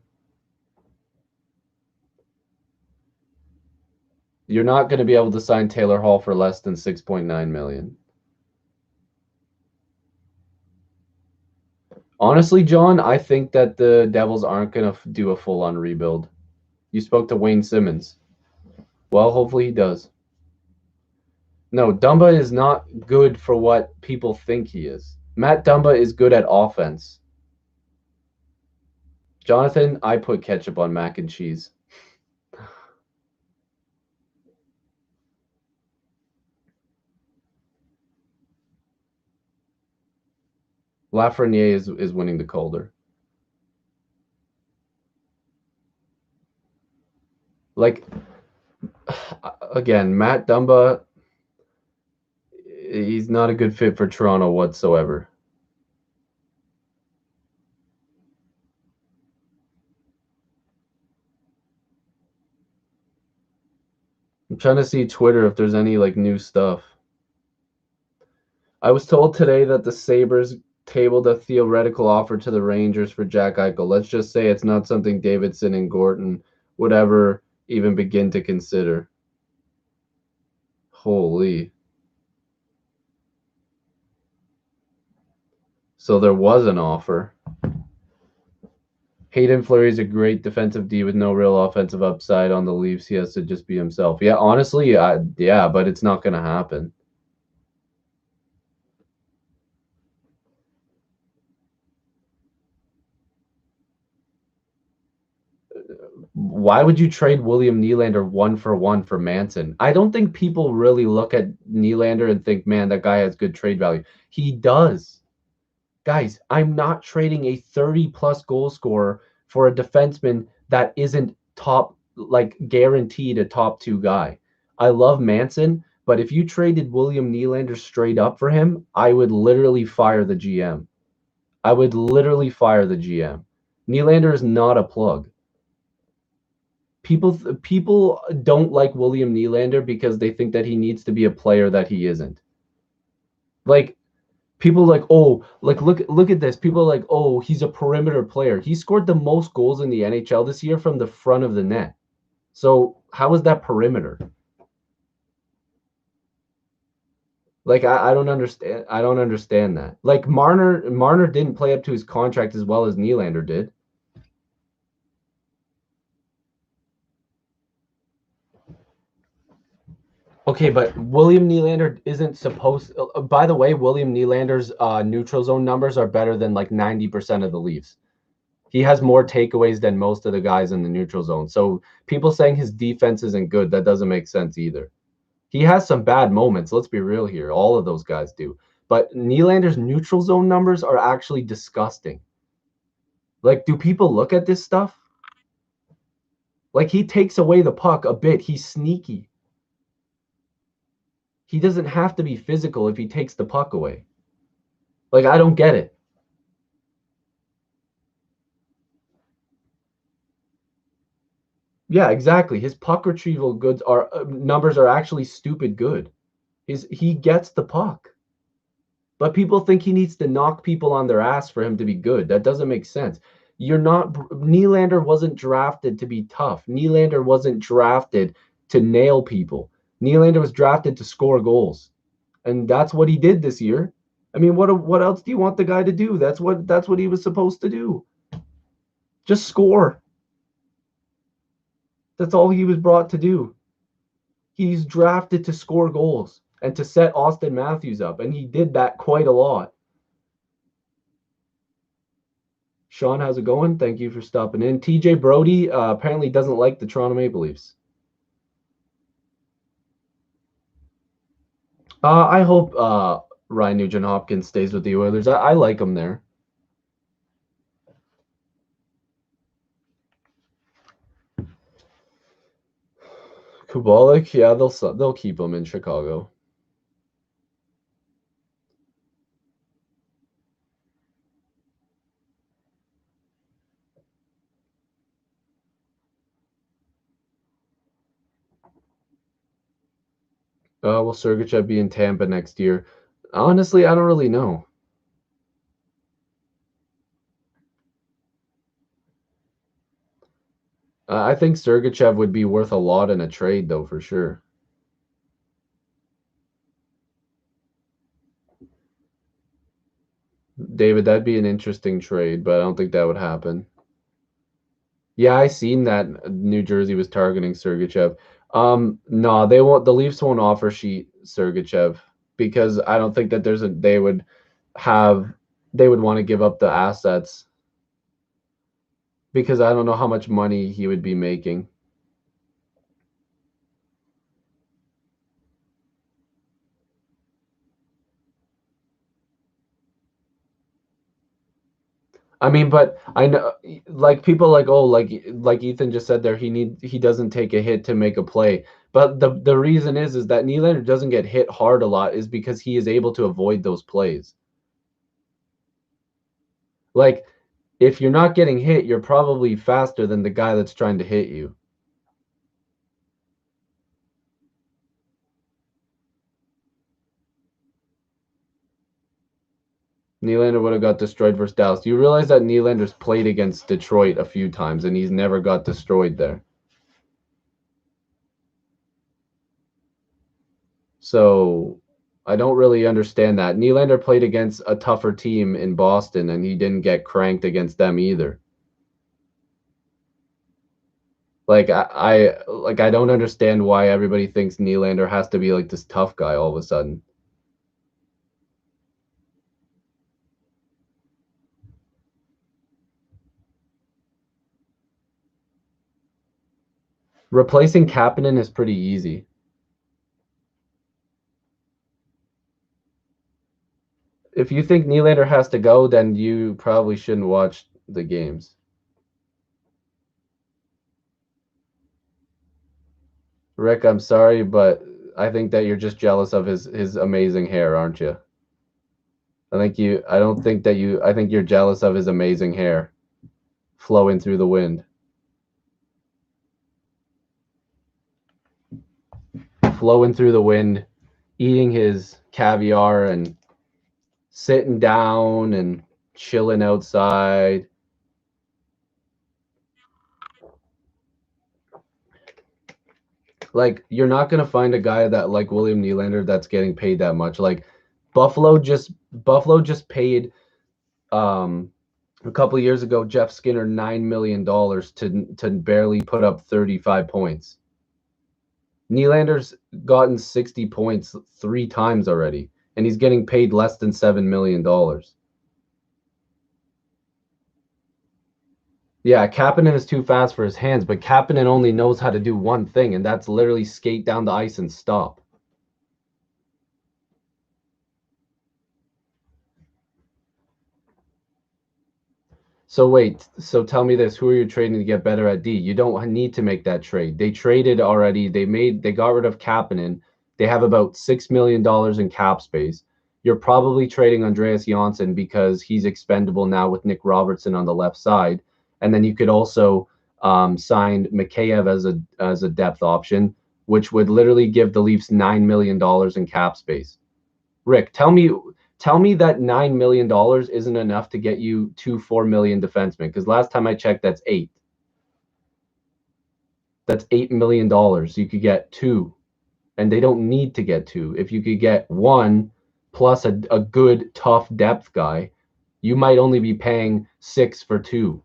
You're not going to be able to sign Taylor Hall for less than $6.9 million. Honestly, John, I think that the Devils aren't going to do a full-on rebuild. You spoke to Wayne Simmons. Well, hopefully he does. No, Dumba is not good for what people think he is. Matt Dumba is good at offense. Jonathan, I put ketchup on mac and cheese. Lafreniere is winning the Calder. Like, again, Matt Dumba, he's not a good fit for Toronto whatsoever. I'm trying to see Twitter if there's any like new stuff. I was told today that the Sabres tabled a theoretical offer to the Rangers for Jack Eichel. Let's just say it's not something Davidson and Gorton would ever even begin to consider. Holy. So there was an offer. Hayden Fleury is a great defensive D with no real offensive upside on the Leafs. He has to just be himself. Yeah, honestly, yeah, but it's not going to happen. Why would you trade William Nylander 1-for-1 for Manson? I don't think people really look at Nylander and think, man, that guy has good trade value. He does. Guys, I'm not trading a 30-plus goal scorer for a defenseman that isn't top, like guaranteed a top two guy. I love Manson, but if you traded William Nylander straight up for him, I would literally fire the GM. I would literally fire the GM. Nylander is not a plug. People don't like William Nylander because they think that he needs to be a player that he isn't. Like, people like, oh, like look at this. People are like, oh, he's a perimeter player. He scored the most goals in the NHL this year from the front of the net. So how is that perimeter? Like, I don't understand. I don't understand that. Like Marner didn't play up to his contract as well as Nylander did. Okay, but William Nylander isn't supposed. By the way, William Nylander's neutral zone numbers are better than like 90% of the Leafs. He has more takeaways than most of the guys in the neutral zone. So people saying his defense isn't good, that doesn't make sense either. He has some bad moments. Let's be real here. All of those guys do. But Nylander's neutral zone numbers are actually disgusting. Like, do people look at this stuff? Like, he takes away the puck a bit. He's sneaky. He doesn't have to be physical if he takes the puck away. Like, I don't get it. Yeah, exactly. His puck retrieval goods are numbers are actually stupid good. He gets the puck. But people think he needs to knock people on their ass for him to be good. That doesn't make sense. Nylander wasn't drafted to be tough. Nylander wasn't drafted to nail people. Nylander was drafted to score goals. And that's what he did this year. I mean, what else do you want the guy to do? That's what he was supposed to do. Just score. That's all he was brought to do. He's drafted to score goals and to set Austin Matthews up, and he did that quite a lot. Sean, how's it going? Thank you for stopping in. TJ Brody apparently doesn't like the Toronto Maple Leafs. I hope Ryan Nugent-Hopkins stays with the Oilers. I like him there. Kubalik, yeah, they'll keep him in Chicago. Will Sergachev be in Tampa next year? Honestly, I don't really know. I think Sergachev would be worth a lot in a trade, though, for sure. David, that'd be an interesting trade, but I don't think that would happen. Yeah, I seen that New Jersey was targeting Sergachev. No, they won't. The Leafs won't offer sheet Sergachev because I don't think that they would want to give up the assets because I don't know how much money he would be making. I mean, but I know, like people like like Ethan just said there, he doesn't take a hit to make a play. But the reason is that Nylander doesn't get hit hard a lot is because he is able to avoid those plays. Like if you're not getting hit, you're probably faster than the guy that's trying to hit you. Nylander would have got destroyed versus Dallas. Do you realize that Nylander's played against Detroit a few times and he's never got destroyed there? So I don't really understand that. Nylander played against a tougher team in Boston and he didn't get cranked against them either. Like I don't understand why everybody thinks Nylander has to be like this tough guy all of a sudden. Replacing Kapanen is pretty easy. If you think Nylander has to go, then you probably shouldn't watch the games. Rick, I'm sorry, but I think that you're just jealous of his amazing hair, aren't you? I think you're jealous of his amazing hair flowing through the wind. Flowing through the wind, eating his caviar and sitting down and chilling outside. Like you're not gonna find a guy that like William Nylander that's getting paid that much. Like Buffalo just paid a couple of years ago Jeff Skinner $9 million to barely put up 35 points. Nylander's gotten 60 points 3 times already, and he's getting paid less than $7 million. Yeah, Kapanen is too fast for his hands, but Kapanen only knows how to do one thing, and that's literally skate down the ice and stop. So wait, so tell me this, who are you trading to get better at D? You don't need to make that trade. They traded already. They got rid of Kapanen. They have about $6 million in cap space. You're probably trading Andreas Janssen because he's expendable now with Nick Robertson on the left side. And then you could also sign Mikheyev as a depth option, which would literally give the Leafs $9 million in cap space. Rick, tell me that $9 million isn't enough to get you 4 million defensemen, because last time I checked, that's 8. That's $8 million. You could get 2, and they don't need to get 2. If you could get 1 plus a good tough depth guy, you might only be paying 6 for 2.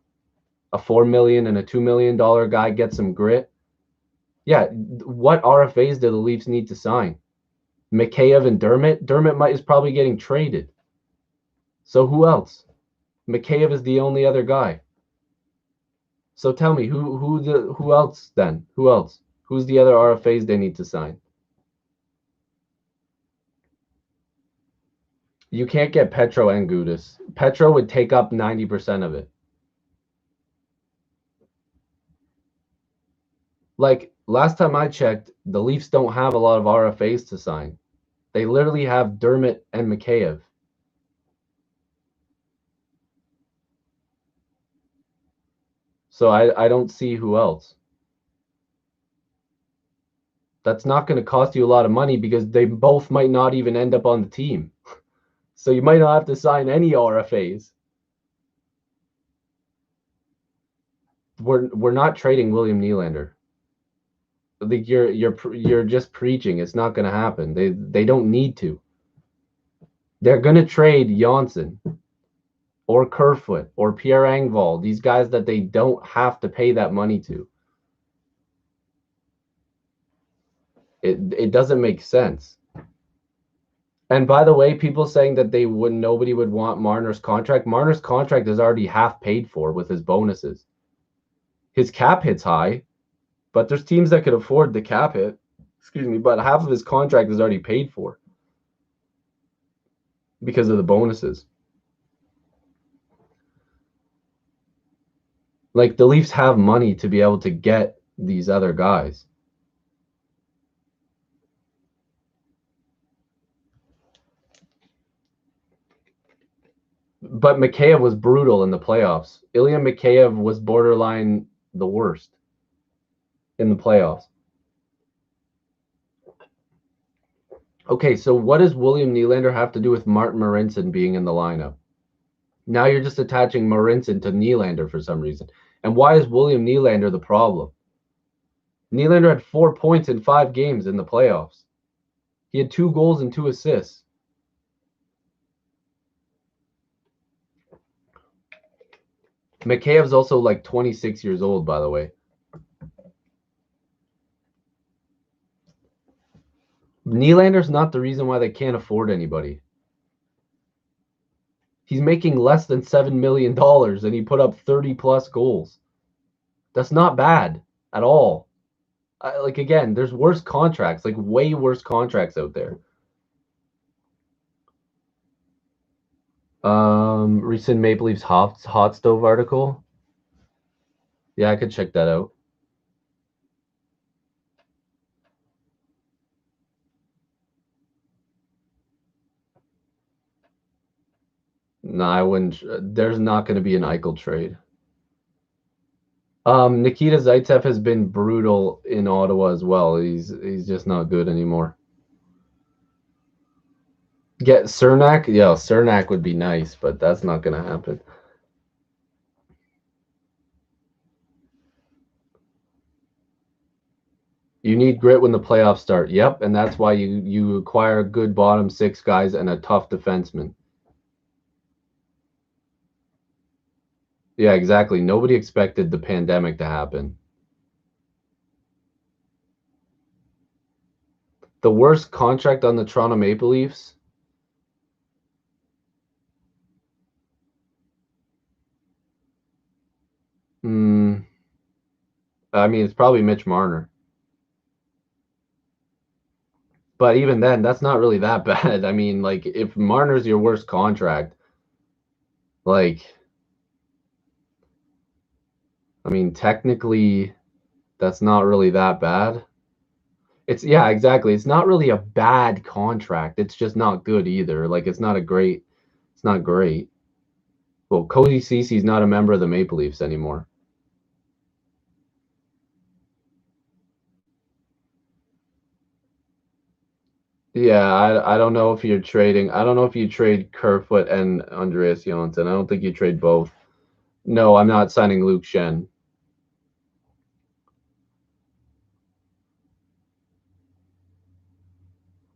A $4 million and a $2 million guy gets some grit. Yeah, what RFAs do the Leafs need to sign? Mikheyev and Dermott? Dermott is probably getting traded. So who else? Mikheyev is the only other guy. So tell me, who else then? Who else? Who's the other RFAs they need to sign? You can't get Petro and Gudis. Petro would take up 90% of it. Like, last time I checked, the Leafs don't have a lot of RFAs to sign. They literally have Dermott and Mikheyev. So I don't see who else. That's not going to cost you a lot of money because they both might not even end up on the team. So you might not have to sign any RFAs. We're not trading William Nylander. Like you're just preaching. It's not going to happen. They don't need to. They're going to trade Janssen or Kerfoot or Pierre Engvall, these guys that they don't have to pay that money to. It doesn't make sense. And by the way, people saying that nobody would want Marner's contract. Marner's contract is already half paid for with his bonuses. His cap hit's high, but there's teams that could afford the cap hit. Excuse me, but half of his contract is already paid for because of the bonuses. Like the Leafs have money to be able to get these other guys. But Mikheyev was brutal in the playoffs. Ilya Mikheyev was borderline the worst in the playoffs. Okay, so what does William Nylander have to do with Martin Marincin being in the lineup? Now you're just attaching Marincin to Nylander for some reason. And why is William Nylander the problem? Nylander had 4 points in 5 games in the playoffs. He had 2 goals and 2 assists. Mikheyev's also like 26 years old, by the way. Nylander's not the reason why they can't afford anybody. He's making less than $7 million and he put up 30 plus goals. That's not bad at all. Like, again, there's worse contracts, like way worse contracts out there. Recent Maple Leafs hot stove article. Yeah, I could check that out. No, I wouldn't. There's not going to be an Eichel trade. Nikita Zaitsev has been brutal in Ottawa as well. He's just not good anymore. Get Cernak? Yeah, Cernak would be nice, but that's not going to happen. You need grit when the playoffs start. Yep, and that's why you acquire good bottom 6 guys and a tough defenseman. Yeah, exactly. Nobody expected the pandemic to happen. The worst contract on the Toronto Maple Leafs? I mean, it's probably Mitch Marner. But even then, that's not really that bad. I mean, like, if Marner's your worst contract, like, I mean, technically, that's not really that bad. Yeah, exactly. It's not really a bad contract. It's just not good either. Like, it's not great. Well, Cody Cece's not a member of the Maple Leafs anymore. Yeah, I don't know if you're trading. I don't know if you trade Kerfoot and Andreas Johnsson. I don't think you trade both. No, I'm not signing Luke Schenn.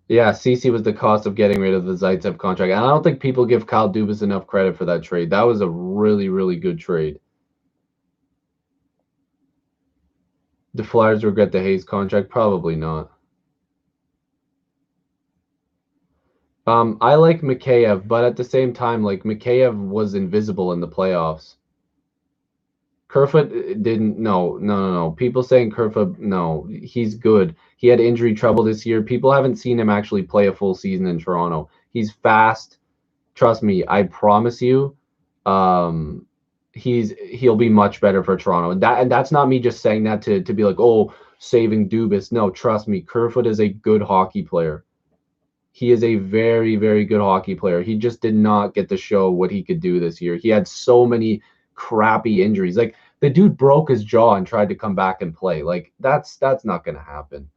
Yeah, Cece was the cost of getting rid of the Zaitsev contract. And I don't think people give Kyle Dubas enough credit for that trade. That was a really, really good trade. The Flyers regret the Hayes contract? Probably not. I like Mikheyev, but at the same time, like Mikheyev was invisible in the playoffs. Kerfoot didn't. No. People saying Kerfoot, no, he's good. He had injury trouble this year. People haven't seen him actually play a full season in Toronto. He's fast. Trust me, I promise you. Um, he'll be much better for Toronto. And that's not me just saying that to be like, oh, saving Dubas. No, trust me, Kerfoot is a good hockey player. He is a very, very good hockey player. He just did not get to show what he could do this year. He had so many crappy injuries. Like the dude broke his jaw and tried to come back and play. Like that's not going to happen.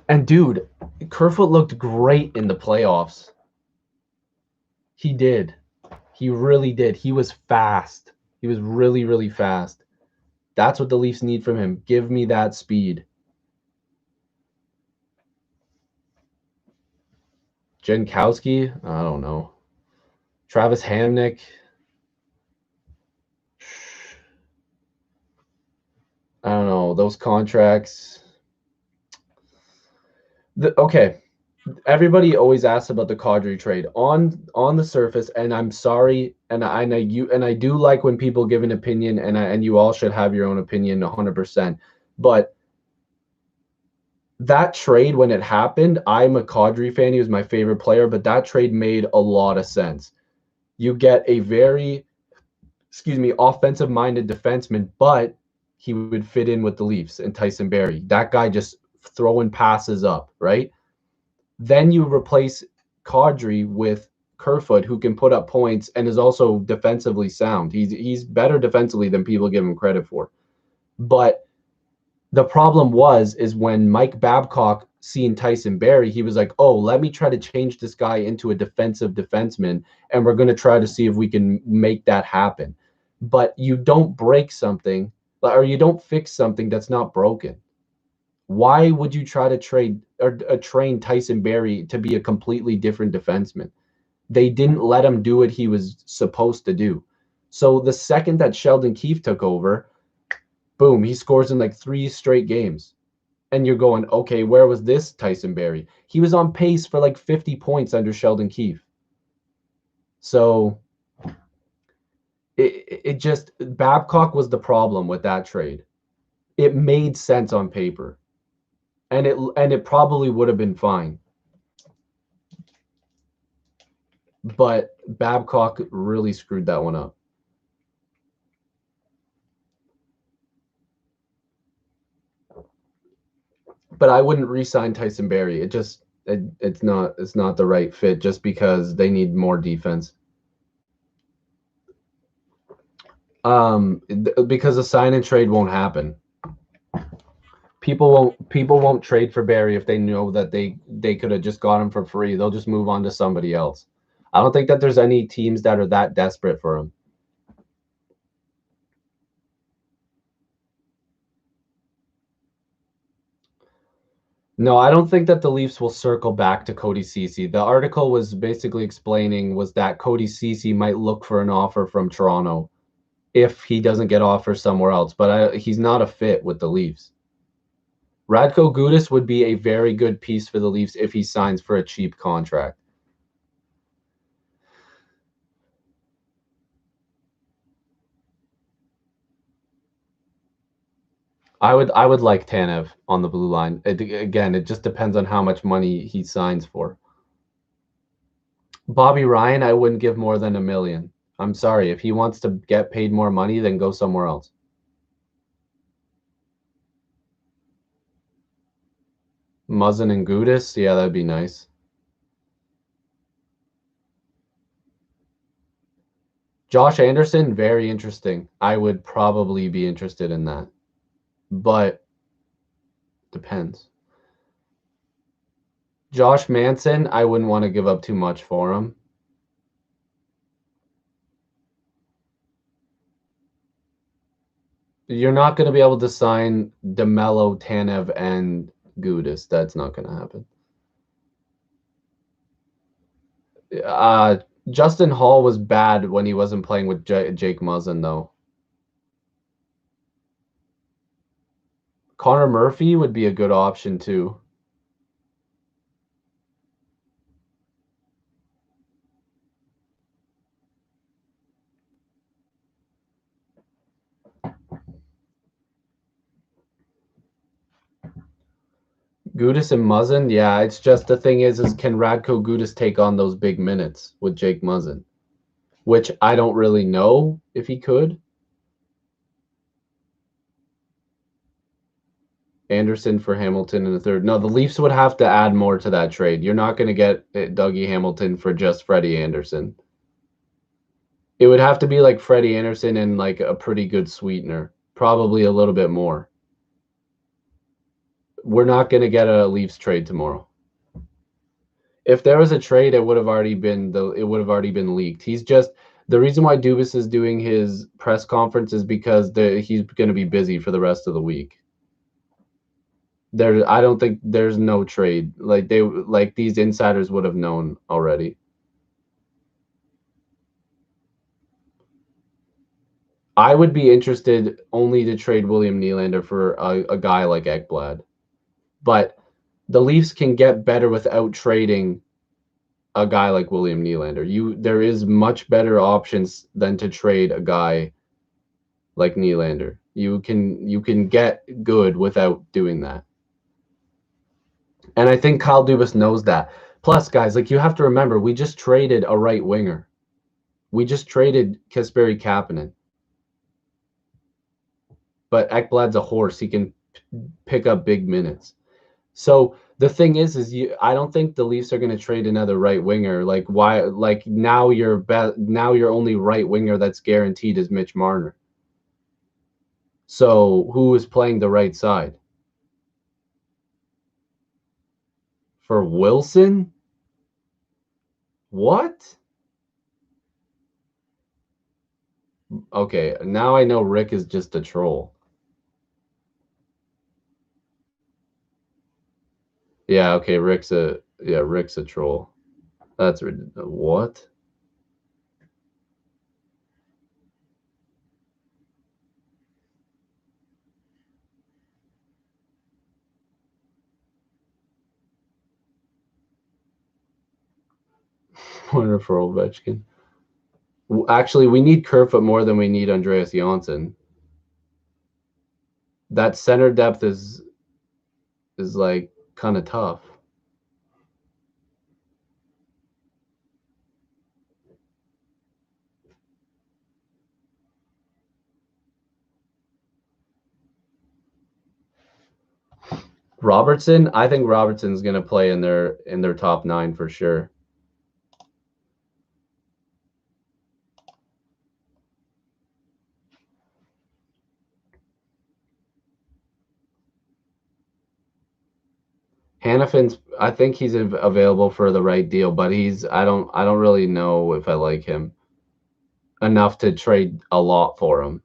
And dude, Kerfoot looked great in the playoffs. He did. He really did. He was fast. He was really, really fast. That's what the Leafs need from him. Give me that speed. Jankowski? I don't know. Travis Hamnick? I don't know. Those contracts. Okay. Everybody always asks about the Kadri trade on the surface, and I'm sorry, and I do like when people give an opinion, and you all should have your own opinion 100%. But that trade, when it happened, I'm a Kadri fan. He was my favorite player, but that trade made a lot of sense. You get a very, offensive-minded defenseman, but he would fit in with the Leafs and Tyson Barrie. That guy just throwing passes up, right? Then you replace Kadri with Kerfoot, who can put up points and is also defensively sound. He's better defensively than people give him credit for. But the problem is when Mike Babcock seen Tyson Barrie, he was like, oh, let me try to change this guy into a defensive defenseman, and we're going to try to see if we can make that happen. But you don't break something, or you don't fix something that's not broken. Why would you try to trade or train Tyson Barrie to be a completely different defenseman? They didn't let him do what he was supposed to do. So the second that Sheldon Keefe took over, boom, he scores in like 3 straight games. And you're going, okay, where was this Tyson Barrie? He was on pace for like 50 points under Sheldon Keefe. So it just, Babcock was the problem with that trade. It made sense on paper. And it probably would have been fine. But Babcock really screwed that one up. But I wouldn't re-sign Tyson Barrie. It's not the right fit just because they need more defense. Because a sign and trade won't happen. People won't trade for Barrie if they know that they could have just got him for free. They'll just move on to somebody else. I don't think that there's any teams that are that desperate for him. No, I don't think that the Leafs will circle back to Cody Ceci. The article was basically explaining was that Cody Ceci might look for an offer from Toronto if he doesn't get offers somewhere else, but he's not a fit with the Leafs. Radko Gudas would be a very good piece for the Leafs if he signs for a cheap contract. I would like Tanev on the blue line. Again, it just depends on how much money he signs for. Bobby Ryan, I wouldn't give more than $1 million. I'm sorry. If he wants to get paid more money, then go somewhere else. Muzzin and Gudas, yeah, that'd be nice. Josh Anderson, very interesting. I would probably be interested in that. But depends. Josh Manson, I wouldn't want to give up too much for him. You're not going to be able to sign DeMello, Tanev, and Gudas. That's not going to happen. Justin Hall was bad when he wasn't playing with Jake Muzzin, though. Connor Murphy would be a good option too. Gudas and Muzzin, yeah, it's just the thing is can Radko Gudas take on those big minutes with Jake Muzzin? Which I don't really know if he could. Anderson for Hamilton in the third. No, the Leafs would have to add more to that trade. You're not going to get Dougie Hamilton for just Freddie Anderson. It would have to be like Freddie Anderson and like a pretty good sweetener, probably a little bit more. We're not going to get a Leafs trade tomorrow. If there was a trade, it would have already been leaked. He's just the reason why Dubas is doing his press conference is because he's going to be busy for the rest of the week. I don't think there's no trade. Like these insiders would have known already. I would be interested only to trade William Nylander for a guy like Ekblad. But the Leafs can get better without trading a guy like William Nylander. There is much better options than to trade a guy like Nylander. You can get good without doing that. And I think Kyle Dubas knows that. Plus, guys, like you have to remember, we just traded a right winger. We just traded Kasperi Kapanen. But Ekblad's a horse. He can pick up big minutes. So the thing is I don't think the Leafs are going to trade another right winger. Like why? Like now your only right winger that's guaranteed is Mitch Marner. So who is playing the right side? For Wilson? What? Okay, now I know Rick is just a troll. Yeah, okay, Rick's a troll. That's what? Winner for Ovechkin. Actually, we need Kerfoot more than we need Andreas Janssen. That center depth is like kind of tough. Robertson, I think Robertson's going to play in their top 9 for sure. Hannafin's, I think he's available for the right deal, but I don't really know if I like him enough to trade a lot for him.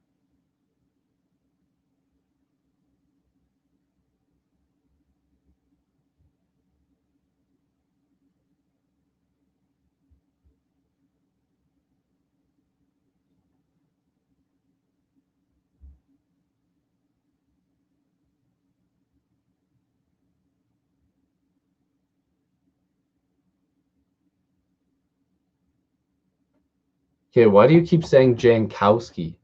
Okay, why do you keep saying Jankowski?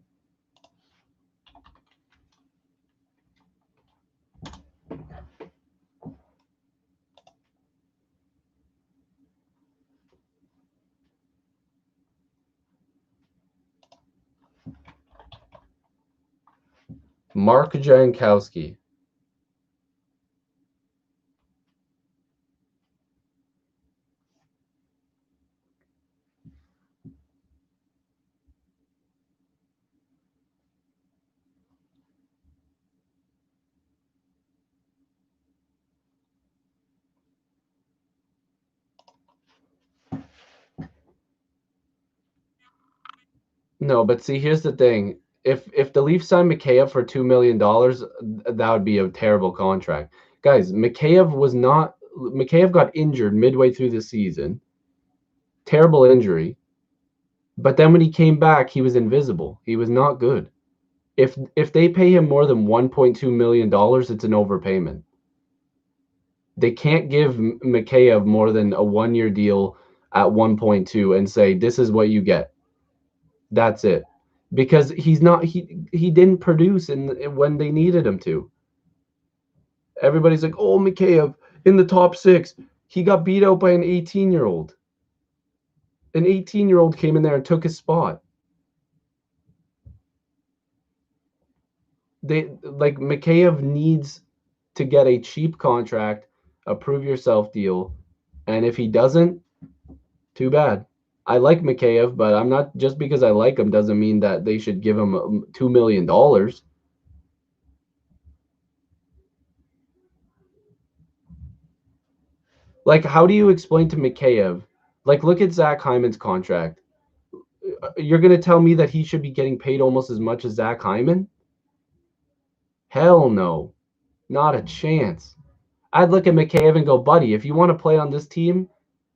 Mark Jankowski. No, but see, here's the thing. If the Leafs sign Mikheyev for $2 million, that would be a terrible contract. Guys, Mikheyev got injured midway through the season. Terrible injury. But then when he came back, he was invisible. He was not good. If they pay him more than $1.2 million, it's an overpayment. They can't give Mikheyev more than a 1-year deal at 1.2 and say this is what you get. That's it, because he didn't produce when they needed him to. Everybody's like, oh, Mikheyev in the top 6. He got beat out by an 18-year-old. An 18-year-old came in there and took his spot. Mikheyev needs to get a cheap contract, a prove yourself deal, and if he doesn't, too bad. I like Mikheyev, but I'm not, just because I like him doesn't mean that they should give him $2 million. Like, how do you explain to Mikheyev? Like, look at Zach Hyman's contract. You're going to tell me that he should be getting paid almost as much as Zach Hyman? Hell no. Not a chance. I'd look at Mikheyev and go, buddy, if you want to play on this team,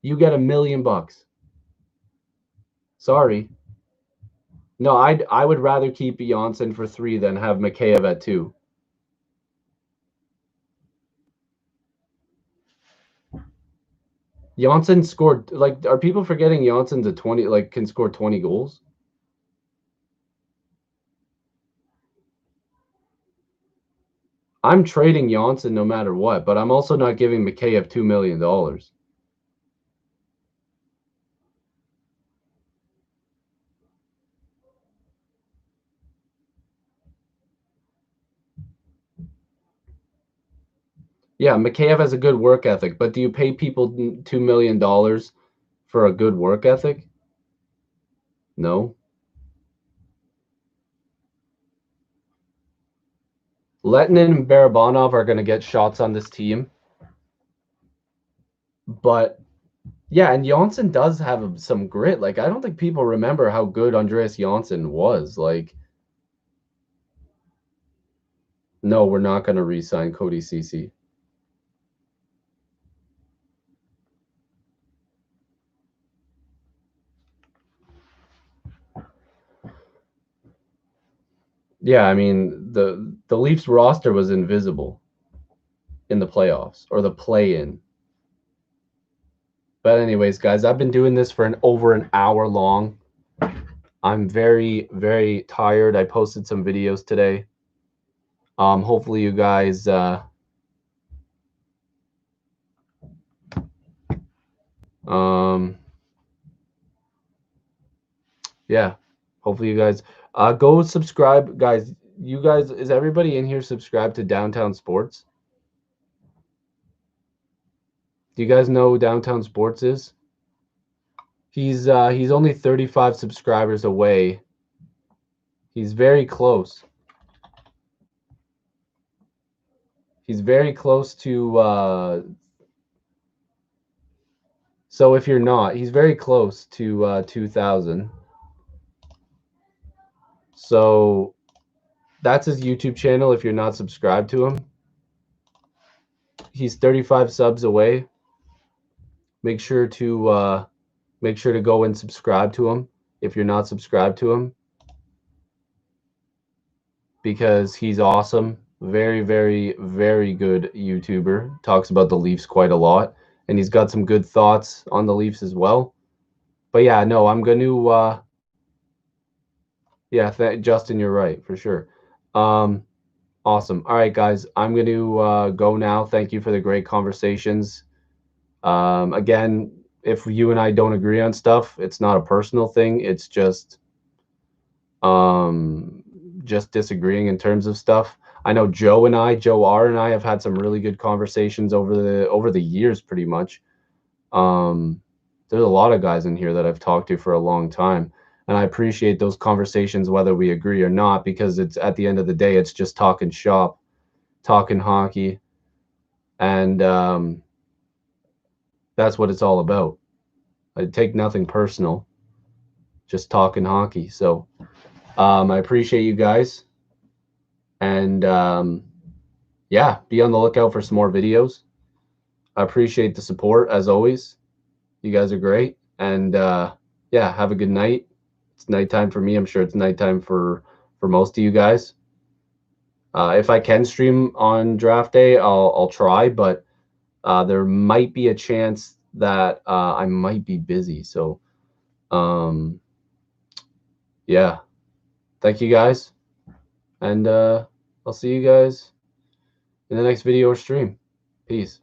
you get $1 million. Sorry. No, I would rather keep Janssen for 3 than have Mikheyev at 2. Janssen scored, like, are people forgetting Janssen's a 20, like, can score 20 goals? I'm trading Janssen no matter what, but I'm also not giving Mikheyev $2 million. Yeah, Mikheyev has a good work ethic, but do you pay people $2 million for a good work ethic? No. Lettinen and Barabanov are going to get shots on this team. But, yeah, and Janssen does have some grit. Like, I don't think people remember how good Andreas Janssen was. Like, no, we're not going to re-sign Cody Ceci. Yeah, I mean, the Leafs roster was invisible in the playoffs, or the play-in. But anyways, guys, I've been doing this for over an hour long. I'm very, very tired. I posted some videos today. Hopefully you guys yeah, hopefully you guys go subscribe, guys. You guys, is everybody in here subscribed to Downtown Sports? Do you guys know who Downtown Sports is? He's only 35 subscribers away. He's very close. He's very close to so if you're not, he's very close to 2,000. So that's his YouTube channel if you're not subscribed to him. He's 35 subs away. Make sure to go and subscribe to him if you're not subscribed to him, because he's awesome. Very, very, very good YouTuber. Talks about the Leafs quite a lot, and he's got some good thoughts on the Leafs as well. But yeah, no, I'm going to yeah, Justin, you're right, for sure. Awesome. All right, guys, I'm going to go now. Thank you for the great conversations. Again, if you and I don't agree on stuff, it's not a personal thing. It's just disagreeing in terms of stuff. I know Joe R and I have had some really good conversations over the years, pretty much. There's a lot of guys in here that I've talked to for a long time, and I appreciate those conversations whether we agree or not, because it's, at the end of the day, it's just talking shop, talking hockey, and that's what it's all about. I take nothing personal, just talking hockey. So I appreciate you guys, and yeah, be on the lookout for some more videos. I appreciate the support as always. You guys are great, and yeah, have a good night. It's nighttime for me. I'm sure it's nighttime for for most of you guys. If I can stream on draft day, I'll try, but there might be a chance that I might be busy. So, yeah, thank you guys, and I'll see you guys in the next video or stream. Peace.